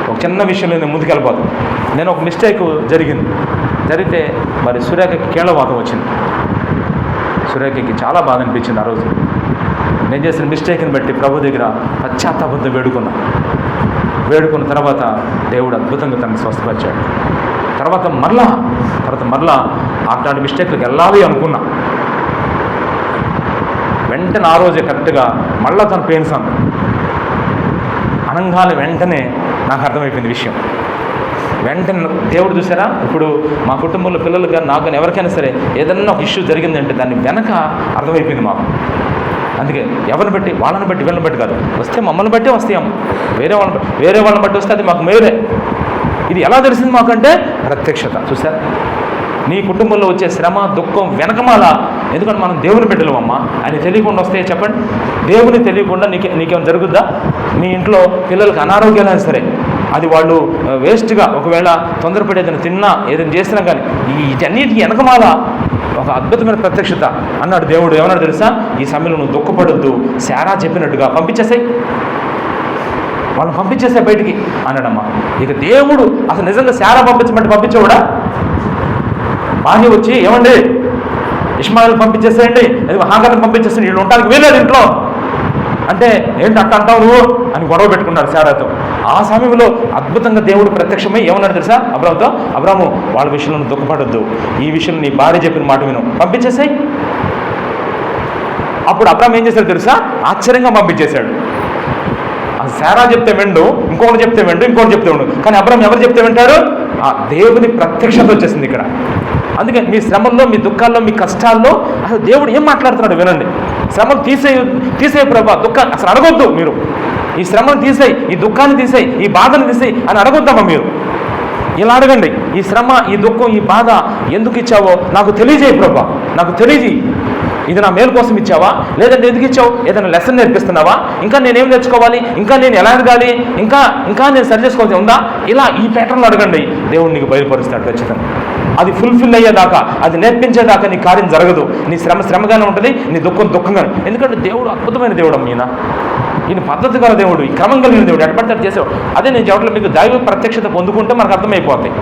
ఒక చిన్న విషయంలో నేను ముందుకు వెళ్ళిపోతాను. నేను ఒక మిస్టేక్ జరిగితే మరి సూర్యకి కీళ్ళవాతం వచ్చింది. సూర్యకి చాలా బాధ అనిపించింది ఆ రోజు. నేను చేసిన మిస్టేక్ని బట్టి ప్రభు దగ్గర పశ్చాత్తాపంతో వేడుకున్న తర్వాత దేవుడు అద్భుతంగా తనని స్వస్థపరిచాడు. తర్వాత మరలా అట్లాంటి మిస్టేక్లకు వెళ్ళాలి అనుకున్నా. వెంటనే ఆ రోజే కరెక్ట్గా మళ్ళీ తను పెయిన్స్ అనంగానే వెంటనే నాకు అర్థమైపోయింది విషయం. వెంటనే దేవుడు చూసారా, ఇప్పుడు మా కుటుంబంలో పిల్లలుగా నాకు కానీ ఎవరికైనా సరే ఏదన్నా ఒక ఇష్యూ జరిగిందంటే దాన్ని వెనక అర్థమైపోయింది మాకు. అందుకే ఎవరిని బట్టి, వాళ్ళని బట్టి, వీళ్ళని బట్టి కాదు, వస్తే మమ్మల్ని బట్టే వస్తాయమ్మ. వేరే వాళ్ళని బట్టి వస్తే అది మాకు మేరే. ఇది ఎలా తెలిసింది మాకంటే ప్రత్యక్షత. చూసారా, నీ కుటుంబంలో వచ్చే శ్రమ దుఃఖం వెనకమాల, ఎందుకంటే మనం దేవుని బిడ్డలు అమ్మ. ఆయన తెలియకుండా వస్తే చెప్పండి, దేవుని తెలియకుండా నీకేమైనా జరుగుద్దా? మీ ఇంట్లో పిల్లలకి అనారోగ్యాలైనా సరే అది వాళ్ళు వేస్ట్గా ఒకవేళ తొందరపడి ఏదైనా తిన్నా ఏదైనా చేసినా కానీ వీటన్నిటికీ వెనకమాల ఒక అద్భుతమైన ప్రత్యక్షత అన్నాడు దేవుడు. ఏమన్నాడు తెలుసా? ఈ సమయంలో నువ్వు దుఃఖపడొద్దు, శారా చెప్పినట్టుగా పంపించేసాయి, వాళ్ళని పంపించేసాయి బయటికి అన్నాడమ్మా. ఇక దేవుడు అసలు నిజంగా శారా పంపించేవాడా? భార్య వచ్చి ఏమండి ఇష్మాయిల్ పంపించేసేయండి, హాగర్ని పంపించేసేయండి, వీళ్ళు ఉండడానికి వీలేదు ఇంట్లో అంటే, ఏంటి అట్ట అంటావు నువ్వు అని గొడవ పెట్టుకున్నాడు శారాతో. ఆ సమయంలో అద్భుతంగా దేవుడు ప్రత్యక్షమై ఏమన్నాడు తెలుసా అబ్రాముతో? అబ్రాము, వాళ్ళ విషయంలో దుఃఖపడొద్దు, ఈ విషయంలో నీ భార్య చెప్పిన మాట విను, పంపించేసాయి. అప్పుడు అబ్రాము ఏం చేశాడు తెలుసా? ఆశ్చర్యంగా పంపించేశాడు. శారా చెప్తే వెండు, ఇంకొకటి చెప్తే వెండు, ఇంకొకటి చెప్తే వెండు. కానీ అబ్రాము ఎవరు చెప్తే వింటారు? ఆ దేవుని ప్రత్యక్షత వచ్చేసింది ఇక్కడ. అందుకే మీ శ్రమల్లో, మీ దుఃఖాల్లో, మీ కష్టాల్లో అసలు దేవుడు ఏం మాట్లాడుతున్నాడు వినండి. శ్రమను తీసేయి ప్రభా, దుఃఖాన్ని అసలు అడగొద్దు మీరు. ఈ శ్రమను తీసేయి, ఈ దుఃఖాన్ని తీసేయి, ఈ బాధను తీసేయి అని అడగొద్దామా మీరు? ఇలా అడగండి, ఈ శ్రమ, ఈ దుఃఖం, ఈ బాధ ఎందుకు ఇచ్చావో నాకు తెలియజేయి ప్రభా, నాకు తెలియజేయి. ఇది నా మేలు కోసం ఇచ్చావా, లేదంటే ఎందుకు ఇచ్చావు? ఏదైనా లెసన్ నేర్పిస్తున్నావా? ఇంకా నేనేం నేర్చుకోవాలి, ఇంకా నేను ఎలా ఎదగాలి, ఇంకా నేను సరి చేసుకోవాల్సి ఉందా? ఇలా ఈ ప్యాటర్న్లో అడగండి, దేవుడు నీకు బయలుపరుస్తాడు ఖచ్చితంగా. అది ఫుల్ఫిల్ అయ్యేదాకా, అది నేర్పించేదాకా నీ కార్యం జరగదు. నీ శ్రమగానే ఉంటుంది, నీ దుఃఖం దుఃఖంగానే. ఎందుకంటే దేవుడు అద్భుతమైన దేవుడు అమ్మీనా, ఈయన పద్ధతి గల దేవుడు, ఈ క్రమం కలిగిన దేవుడు, ఎడపడితే చేసేవాడు. అదే నేను చెప్పట్లేదు, మీకు దైవ ప్రత్యక్షత పొందుకుంటే మనకు అర్థమైపోతాయి.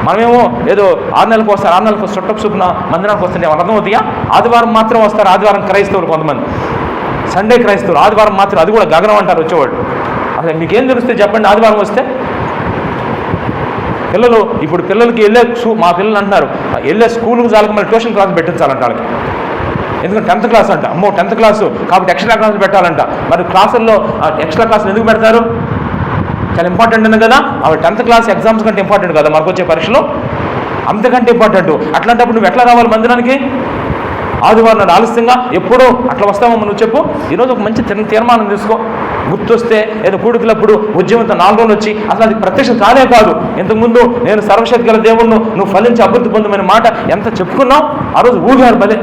మనమేమో ఏదో 6 నెలలకు వస్తారు, 6 నెలలకు చుట్టపు చూపున మందిరానికి వస్తుంటే అర్థమవుతాయా? ఆదివారం మాత్రం వస్తారు, ఆదివారం క్రైస్తవులు కొంతమంది, సండే క్రైస్తవులు, ఆదివారం మాత్రం, అది కూడా గగనం అంటారు వచ్చేవాళ్ళు. అసలు మీకేం తెలుస్తే చెప్పండి? ఆదివారం వస్తే ఇప్పుడు పిల్లలకి మా పిల్లలు అంటున్నారు వెళ్ళే స్కూల్కి చాలక మళ్ళీ ట్యూషన్ క్లాస్ పెట్టించాలంట వాళ్ళకి. ఎందుకంటే 10th క్లాస్ అంట, అమ్మో 10th క్లాసు కాబట్టి ఎక్స్ట్రా క్లాసులు పెట్టాలంట. మరి క్లాసుల్లో ఎక్స్ట్రా క్లాసులు ఎందుకు పెడతారు? చాలా ఇంపార్టెంట్ ఉంది కదా, అవి 10th క్లాస్ ఎగ్జామ్స్ కంటే ఇంపార్టెంట్ కదా మనకు వచ్చే పరీక్షలో, అంతకంటే ఇంపార్టెంట్. అట్లాంటప్పుడు నువ్వు ఎట్లా రావాలి మందిరానికి? ఆదివారం నాడు ఆలస్యంగా ఎప్పుడో అట్లా వస్తామమ్మా నువ్వు చెప్పు. ఈరోజు ఒక మంచి తీర్మానం తీసుకో. గుర్తొస్తే ఏదో కూడికలప్పుడు ఉద్యమంతో 4 రోజులు వచ్చి అసలు అది ప్రత్యక్షం కానే కాదు. ఇంతకుముందు నేను సర్వశక్తి గల దేవుణ్ణు, నువ్వు ఫలించి అభివృద్ధి పొందమైన మాట ఎంత చెప్పుకున్నావు, ఆ రోజు ఊగారు భలే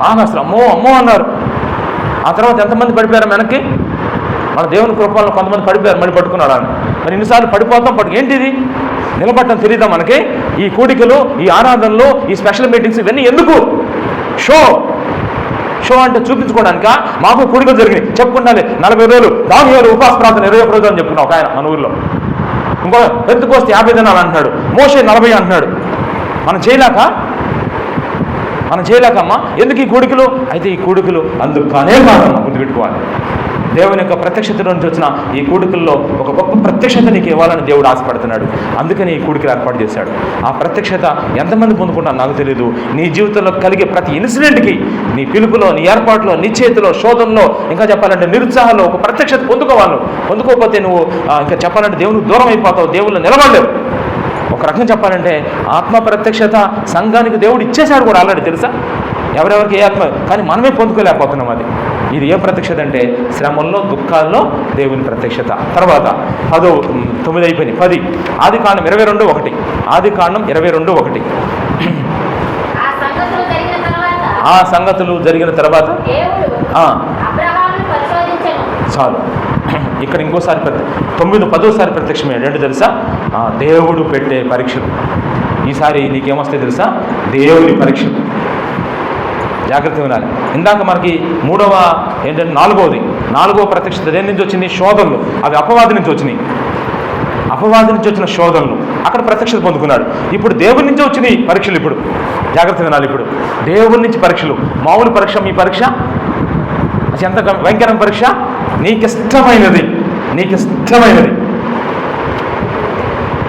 బాగా, అసలు అమ్మో అన్నారు. ఆ తర్వాత ఎంతమంది పడిపోయారు వెనక్కి? మన దేవుని కృపల్లో కొంతమంది పడిపోయారు, మళ్ళీ పట్టుకున్నాడు అని. మరి ఇన్నిసార్లు పడిపోతాం, ఏంటిది నిలబడటం తెలియదా మనకి? ఈ కూడికలు, ఈ ఆరాధనలు, ఈ స్పెషల్ మీటింగ్స్ ఇవన్నీ ఎందుకు? షో అంటే చూపించుకోవడానిక? మాకు కూడికలు జరిగినాయి చెప్పుకుంటాలి, 40 రోజులు దానియాలు ఉపవాస ప్రార్థన 21 రోజులు అని చెప్పుకున్నాం ఒక ఆయన మన ఊరిలో. ఇంకో పెంతెకోస్తు 50 దినాలు అంటున్నాడు, మోషే 40 అంటున్నాడు. మనం చేయలేకమ్మా. ఎందుకు ఈ కూడికలు? అయితే ఈ కూడికలు అందుకు కానే కాదమ్మా, గుర్తుపెట్టుకోవాలి. దేవుని యొక్క ప్రత్యక్షత నుంచి వచ్చిన ఈ కూడికల్లో ఒక గొప్ప ప్రత్యక్షత నీకు ఇవ్వాలని దేవుడు ఆశపడుతున్నాడు. అందుకని ఈ కూడికలు ఏర్పాటు చేశాడు. ఆ ప్రత్యక్షత ఎంతమంది పొందుకుంటారో నాకు తెలియదు. నీ జీవితంలో కలిగే ప్రతి ఇన్సిడెంట్కి, నీ పిలుపులో, నీ ఏర్పాటులో, నిశ్చయితలో, శోధనలో, ఇంకా చెప్పాలంటే నిరుత్సాహంలో ఒక ప్రత్యక్షత పొందుకోవాలి. పొందుకోకపోతే నువ్వు ఇంకా చెప్పాలంటే దేవునికి దూరం అయిపోతావు, దేవుళ్ళు నిలబడలేవు. ఒక రకంగా చెప్పాలంటే ఆత్మ ప్రత్యక్షత సంఘానికి దేవుడు ఇచ్చేశాడు కూడా ఆల్రెడీ, తెలుసా? ఎవరెవరికి ఏ ఆత్మ, కానీ మనమే పొందుకోలేకపోతున్నాం. ఇది ఏ ప్రత్యక్షత అంటే శ్రమల్లో, దుఃఖాల్లో దేవుని ప్రత్యక్షత. తర్వాత 9 అయిపోయింది. 10 ఆదికాండం 22:1. ఆదికాండం 22:1. ఆ సంగతులు జరిగిన తర్వాత చాలు. ఇక్కడ ఇంకోసారి 9, 10వ సారి ప్రత్యక్షమే. 2 తెలుసా? దేవుడు పెట్టే పరీక్షలు. ఈసారి నీకేమొస్తాయి తెలుసా? దేవుని పరీక్షలు. జాగ్రత్త వినాలి. ఇందాక మనకి మూడవ ఏంటంటే నాలుగవ ప్రత్యక్షత దేని నుంచి వచ్చింది? శోధనలు. అవి అపవాది నుంచి వచ్చినాయి. అపవాది నుంచి వచ్చిన శోధనలు అక్కడ ప్రత్యక్షత పొందుకున్నాడు. ఇప్పుడు దేవుని నుంచి వచ్చినాయి పరీక్షలు. ఇప్పుడు జాగ్రత్త వినాలి. ఇప్పుడు దేవుని నుంచి పరీక్షలు. మామూలు పరీక్ష, మీ పరీక్ష అది ఎంత భయంకరమైన పరీక్ష? నీకిష్టమైనది.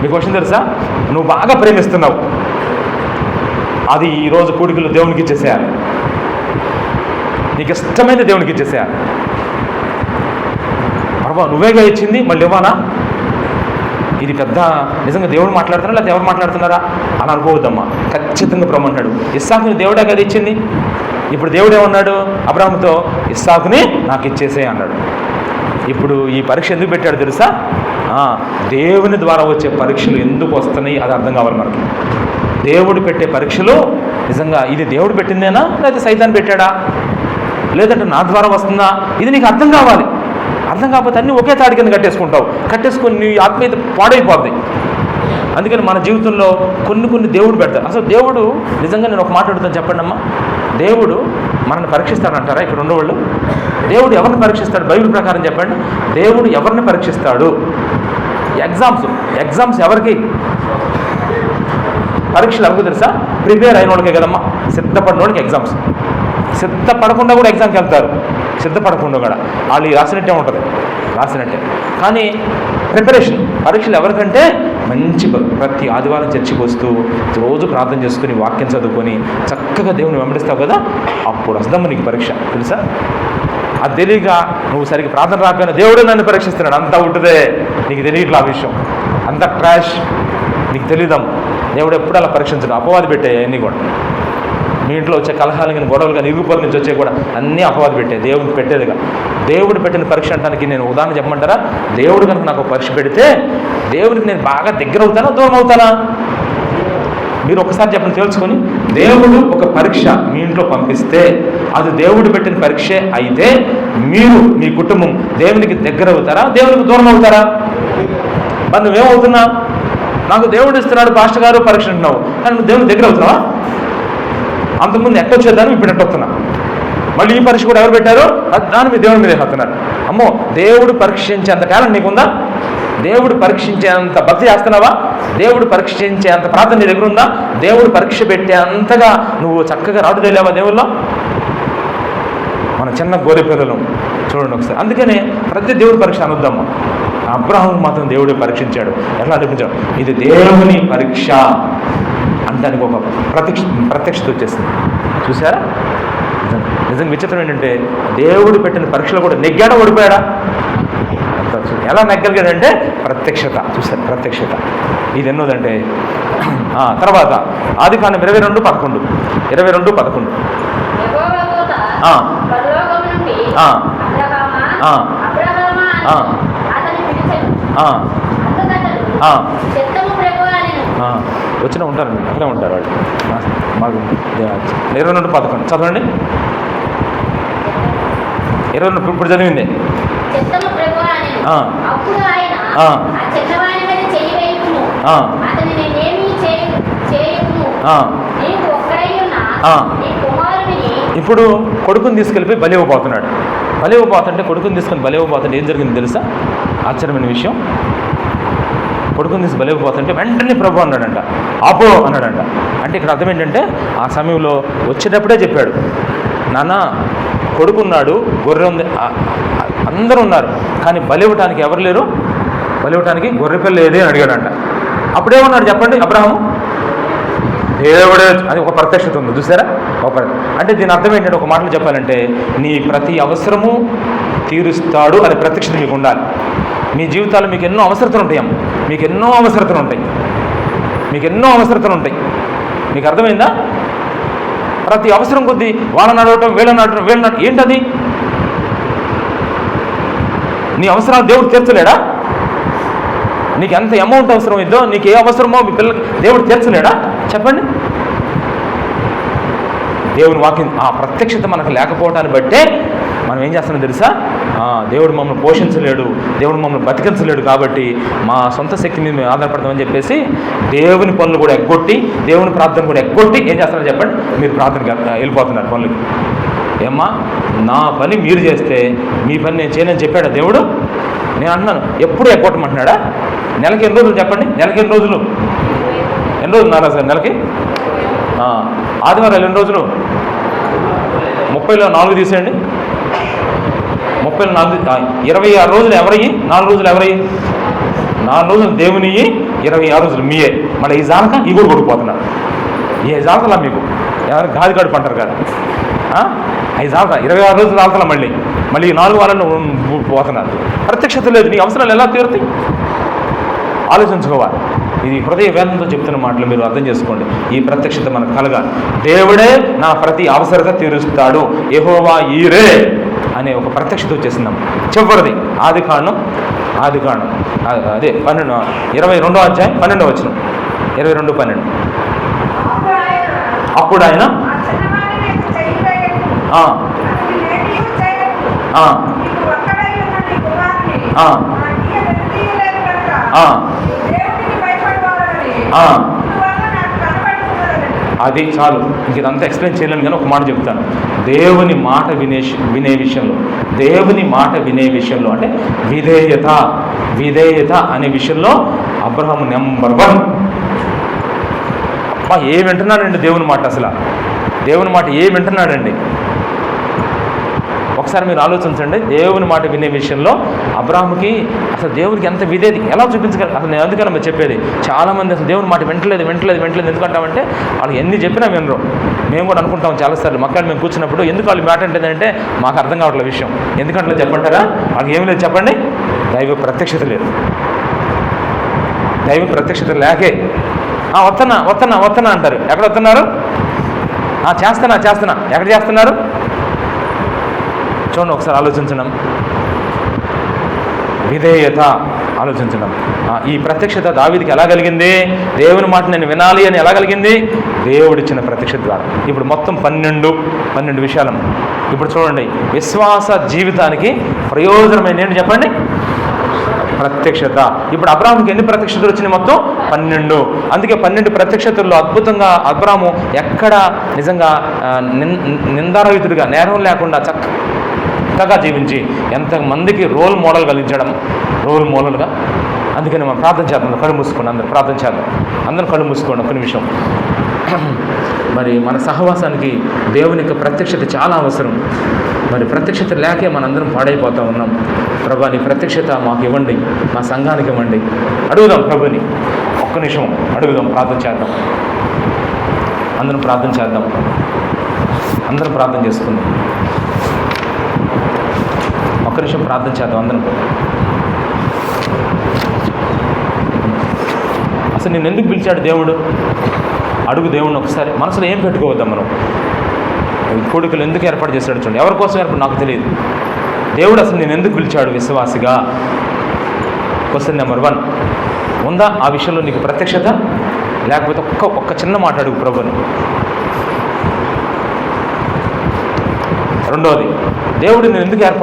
మీకు విషయం తెలుసా? నువ్వు బాగా ప్రేమిస్తున్నావు, అది ఈరోజు కూడికలు దేవునికి ఇచ్చేసేయాలి. నీకు ఇష్టమైన దేవునికి ఇచ్చేసేయాలి. ప్రభా నువ్వేగా ఇచ్చింది, మళ్ళీ ఇవ్వాలా? ఇది పెద్ద నిజంగా దేవుడు మాట్లాడుతున్నారా లేదా ఎవరు మాట్లాడుతున్నారా అని అనుకోవద్దమ్మా. ఖచ్చితంగా ప్రభు అంటాడు, ఇస్సాకుని దేవుడే కదా ఇచ్చింది. ఇప్పుడు దేవుడు ఏమన్నాడు అబ్రాహాముతో? ఇస్సాకుని నాకు ఇచ్చేసే అన్నాడు. ఇప్పుడు ఈ పరీక్ష ఎందుకు పెట్టాడు తెలుసా? దేవుని ద్వారా వచ్చే పరీక్షలు ఎందుకు వస్తున్నాయి అది అర్థం కావాలి మనకి. దేవుడు పెట్టే పరీక్షలు నిజంగా ఇది దేవుడు పెట్టిందేనా లేదా సైతాన్ పెట్టాడా, లేదంటే నా ద్వారా వస్తుందా, ఇది నీకు అర్థం కావాలి. అర్థం కాకపోతే అన్నీ ఒకే తాడి కింద కట్టేసుకొని నీ ఆత్మీయత పాడైపోద్ది. అందుకని మన జీవితంలో కొన్ని దేవుడు పెడతారు. అసలు దేవుడు నిజంగా నేను ఒక మాట అడుగుతాను, చెప్పండి అమ్మా. దేవుడు మనల్ని పరీక్షిస్తాడంటారా ఇక్కడ ఉండేవాళ్ళు? దేవుడు ఎవరిని పరీక్షిస్తాడు బైబిల్ ప్రకారం చెప్పండి? దేవుడు ఎవరిని పరీక్షిస్తాడు? ఎగ్జామ్స్ ఎవరికి? పరీక్షలు ఎవరికి తెలుసా? ప్రిపేర్ అయిన వాళ్ళకే కదమ్మా. సిద్ధపడిన వాళ్ళకి ఎగ్జామ్స్. సిద్ధపడకుండా కూడా ఎగ్జామ్కి వెళ్తారు. సిద్ధపడకుండా కూడా వాళ్ళు రాసినట్టే ఉంటుంది, రాసినట్టే. కానీ ప్రిపరేషన్ పరీక్షలు ఎవరికంటే మంచి ప్రతి ఆదివారం చర్చికి వస్తూ రోజు ప్రార్థన చేసుకుని వాక్యం చదువుకొని చక్కగా దేవుని వెంబడిస్తావు కదా, అప్పుడు వస్తాము నీకు పరీక్ష. తెలుసా? అది తెలియక నువ్వు సరిగ్గా ప్రార్థన రాకపోయినా దేవుడు నన్ను పరీక్షిస్తున్నాడు అంతా ఉంటుందే. నీకు తెలియట్లా ఆ విషయం, అంత ట్రాష్, నీకు తెలియదాం. దేవుడు ఎప్పుడు అలా పరీక్షించడు. అపవాది పెట్టాయి అన్నీ కూడా. మీ ఇంట్లో వచ్చే కలహాలు కానీ గొడవలు కానీ ఇరుగుపొల నుంచి వచ్చే కూడా అన్నీ అపవాది పెట్టాయి, దేవుడు పెట్టేదిగా. దేవుడు పెట్టిన పరీక్ష అంటానికి నేను ఉదాహరణ చెప్పమంటారా? దేవుడు కనుక నాకు పరీక్ష పెడితే దేవుడికి నేను బాగా దగ్గర అవుతానా దూరం అవుతానా? మీరు ఒకసారి చెప్పండి తెలుసుకొని. దేవుడు ఒక పరీక్ష మీ ఇంట్లో పంపిస్తే అది దేవుడు పెట్టిన పరీక్షే అయితే మీరు మీ కుటుంబం దేవునికి దగ్గర అవుతారా దేవునికి దూరం అవుతారా? మరి నువ్వేమవుతున్నా? నాకు దేవుడు ఇస్తున్నాడు పాస్టర్ గారు పరీక్ష అంటున్నావు, కానీ నువ్వు దేవుని దగ్గర అవుతున్నావా? అంతకుముందు ఎట్టొచ్చేదాన్ని ఇప్పుడు ఎట్టొస్తున్నా. మళ్ళీ ఈ పరీక్ష కూడా ఎవరు పెట్టారో దాన్ని మీ దేవుడి మీద వస్తున్నారు. అమ్మో, దేవుడు పరీక్షించేంత కాలం నీకుందా? దేవుడు పరీక్షించేంత భక్తి చేస్తున్నావా? దేవుడు పరీక్షించేంత ప్రార్థన నీ దగ్గర ఉందా? దేవుడు పరీక్ష పెట్టే అంతగా నువ్వు చక్కగా రాటుదేలేవా దేవుల్లో? మన చిన్న గోరె పిల్లలు చూడండి ఒకసారి. అందుకనే ప్రతి దేవుడి పరీక్ష అనొద్దమ్మా. అబ్రాహాము మాత్రం దేవుడు పరీక్షించాడు. ఎట్లా అనిపించాడు? ఇది దేవుని పరీక్ష అంటానికి ఒక ప్రత్యక్షత వచ్చేసింది. చూసారా? నిజంగా విచిత్రం ఏంటంటే దేవుడు పెట్టిన పరీక్షలు కూడా నెగ్గాడా ఓడిపోయాడా? ఎలా నెగ్గలిగాడంటే ప్రత్యక్షత. చూసారు? ప్రత్యక్షత. ఇది ఎన్నోదంటే తర్వాత ఆదికాండం 22:11 22:11 వచ్చినా ఉంటారండి, అక్కడే ఉంటారు వాళ్ళు. మాకు 22:11 చదవండి. 22 ఇప్పుడు చదివింది. ఇప్పుడు కొడుకుని తీసుకెళ్ళిపోయి బలి ఇవ్వబోతున్నాడు. బలి ఇవ్వబోతుంటే కొడుకుని తీసుకొని బలి ఇవ్వబోతుంటే ఏం జరిగింది తెలుసా? ఆశ్చర్యమైన విషయం. కొడుకుని తీసి బలి ఇవ్వబోతుంటే వెంటనే ప్రభు అన్నాడంట, ఆపో అన్నాడంట. అంటే ఇక్కడ అర్థం ఏంటంటే ఆ సమయంలో వచ్చేటప్పుడే చెప్పాడు, నాన్న కొడుకున్నాడు, గొర్రె ఉంది, అందరూ ఉన్నారు, కానీ బలి ఇవ్వటానికి ఎవరు లేరు, బలి ఇవ్వటానికి గొర్రె పిల్ల ఏది అని అడిగాడంట. అప్పుడేమన్నాడు చెప్పండి అబ్రాహాము? దేవుడే. అది ఒక ప్రత్యక్షత ఉంది. చూసారా? అంటే దీని అర్థం ఏంటంటే ఒక మాటలు చెప్పాలంటే నీ ప్రతి అవసరము తీరుస్తాడు అనే ప్రత్యక్షత మీకు ఉండాలి. మీ జీవితాల్లో మీకు ఎన్నో అవసరతలు ఉంటాయమ్మ, మీకు ఎన్నో అవసరతలు ఉంటాయి. మీకు అర్థమైందా? ప్రతి అవసరం కొద్దీ వాళ్ళని అడగటం, వీళ్ళని అడగటం, ఏంటది? నీ అవసరాలు దేవుడు తీర్చలేడా? నీకు ఎంత అమౌంట్ అవసరం ఇద్దో, నీకు ఏ అవసరమో మీ పిల్లలకి దేవుడు తీర్చలేడా? చెప్పండి. దేవుని వాక్యం ఆ ప్రత్యక్షత మనకు లేకపోవటాన్ని బట్టే మనం ఏం చేస్తున్నాం తెలుసా? దేవుడు మమ్మల్ని పోషించలేడు, దేవుడు మమ్మల్ని బతికించలేడు, కాబట్టి మా సొంత శక్తి మీద మేము ఆధారపడతామని చెప్పేసి దేవుని పనులు కూడా ఎగ్గొట్టి, దేవుని ప్రార్థన కూడా ఎగ్గొట్టి ఏం చేస్తున్నారో చెప్పండి, మీరు ప్రార్థనకి వెళ్ళిపోతున్నారు పనులకి. ఏమ్మా, నా పని మీరు చేస్తే మీ పని నేను చేయనని చెప్పాడా దేవుడు? నేను అంటున్నాను, ఎప్పుడు ఎగ్గొట్టమంటున్నాడా? నెలకి ఎన్ని రోజులు చెప్పండి? నెలకి ఎన్ని రోజులు ఉన్నారు సార్ నెలకి? ఆదివారాలు ఎన్ని రోజులు? 30లో 4 తీసేయండి. 30లో 4, 26 రోజులు ఎవరయ్యి? 4 రోజులు ఎవరయ్యి? 4 రోజులు దేవునియ్యి, 26 రోజులు మీయే. మళ్ళీ ఈ జాలక ఈ కూడా కొట్టుకుపోతున్నారు. ఈ జాలకలా మీకు ఎవరు గాది గడుపు అంటారు కదా, ఈ జాలక 26 రోజులు జాలకలా మళ్ళీ 4 వారాలు పోతున్నారు. ప్రత్యక్షత లేదు, నీ అవసరాలు ఎలా తీరుతాయి? ఆలోచించుకోవాలి. ఇది హృదయ వేదంతో చెప్తున్న మాటలు మీరు అర్థం చేసుకోండి. ఈ ప్రత్యక్షత మనకు కలగాలి. దేవుడే నా ప్రతి అవసరత తీరుస్తాడు, యెహోవా ఈరే అనే ఒక ప్రత్యక్షత వచ్చేసిందాం. చివరిది ఆదికాండం అదే 22వ అధ్యాయం 12వ వచనం. 22:12. అప్పుడు ఆయన అది చాలు, ఇంక ఇదంతా ఎక్స్ప్లెయిన్ చేయలేను కానీ ఒక మాట చెప్తాను. దేవుని మాట వినే విషయంలో అంటే విధేయత అనే విషయంలో అబ్రహాము నెంబర్ 1. అబ్బా, ఏం వింటున్నాడండి దేవుని మాట? అసలు దేవుని మాట ఏం వింటున్నాడండి? ఒకసారి మీరు ఆలోచించండి. దేవుని మాట వినే విషయంలో అబ్రాహాముకి అసలు దేవునికి ఎంత విధేయత ఎలా చూపించగలరు? అసలు నేను అందుకని మీరు చెప్పేది, చాలామంది అసలు దేవుని మాట వింటలేదు. ఎందుకంటామంటే వాళ్ళు ఎన్ని చెప్పినా వినరు. మేము కూడా అనుకుంటాం చాలాసార్లు, మక్కలు మేము కూర్చున్నప్పుడు ఎందుకు వాళ్ళు మాట అంటేదంటే మాకు అర్థం కావట్లేదు విషయం. ఎందుకంటే చెప్పంటారా? వాళ్ళకి ఏమి లేదు చెప్పండి, దైవ ప్రత్యక్షత లేదు. దైవ ప్రత్యక్షత లేకే వస్తున్నా అంటారు. ఎక్కడ వస్తున్నారు? చేస్తున్నా. ఎక్కడ చేస్తున్నారు? చూడండి, ఒకసారి ఆలోచించడం. విధేయత ఆలోచించడం. ఈ ప్రత్యక్షత దావీదుకి ఎలా కలిగింది? దేవుని మాట నేను వినాలి అని ఎలా కలిగింది? దేవుడిచ్చిన ప్రత్యక్షత ద్వారా. ఇప్పుడు మొత్తం 12 విషయాలు. ఇప్పుడు చూడండి, విశ్వాస జీవితానికి ప్రయోజనమైన ఏంటి చెప్పండి? ప్రత్యక్షత. ఇప్పుడు అబ్రాహాముకి ఎన్ని ప్రత్యక్షతలు వచ్చినాయి? మొత్తం 12. అందుకే 12 ప్రత్యక్షతల్లో అద్భుతంగా అబ్రాహాము ఎక్కడ నిజంగా నిందారహితుడిగా, నేరం లేకుండా చక్కగా జీవించి ఎంతమందికి రోల్ మోడల్ కలిగించడం, రోల్ మోడల్గా. అందుకని మనం ప్రార్థన చేద్దాం. కళ్ళు మూసుకోండి, అందరూ ప్రార్థన చేద్దాం. అందరూ కళ్ళు మూసుకోండి ఒక నిమిషం. మరి మన సహవాసానికి దేవుని యొక్క ప్రత్యక్షత చాలా అవసరం. మరి ప్రత్యక్షత లేకే మనందరం పాడైపోతూ ఉన్నాం. ప్రభా, నీ ప్రత్యక్షత మాకు ఇవ్వండి, మా సంఘానికి ఇవ్వండి. అడుగుదాం ప్రభుని, ఒక్క నిమిషం అడుగుదాం, ప్రార్థన చేద్దాం. అందరం ప్రార్థన చేద్దాం. అందరం ప్రార్థన చేసుకుందాం. ఒక్క నిమిషం ప్రార్థన చేద్దాం అందరం. అసలు నేను ఎందుకు పిలిచాడు దేవుడు? అడుగు దేవుడిని ఒకసారి. మనసులో ఏం పెట్టుకోవద్దాం మనం. కోడికలు ఎందుకు ఏర్పాటు చేశాడు చూడండి. ఎవరి కోసం ఏర్పాటు నాకు తెలియదు. దేవుడు అసలు నేను ఎందుకు పిలిచాడు విశ్వాసిగా? Question number 1. ఉందా ఆ విషయంలో నీకు ప్రత్యక్షత? లేకపోతే ఒక్క చిన్న మాట అడుగు ప్రభుని. రెండవది, దేవుడు నేను ఎందుకు ఏర్పాటు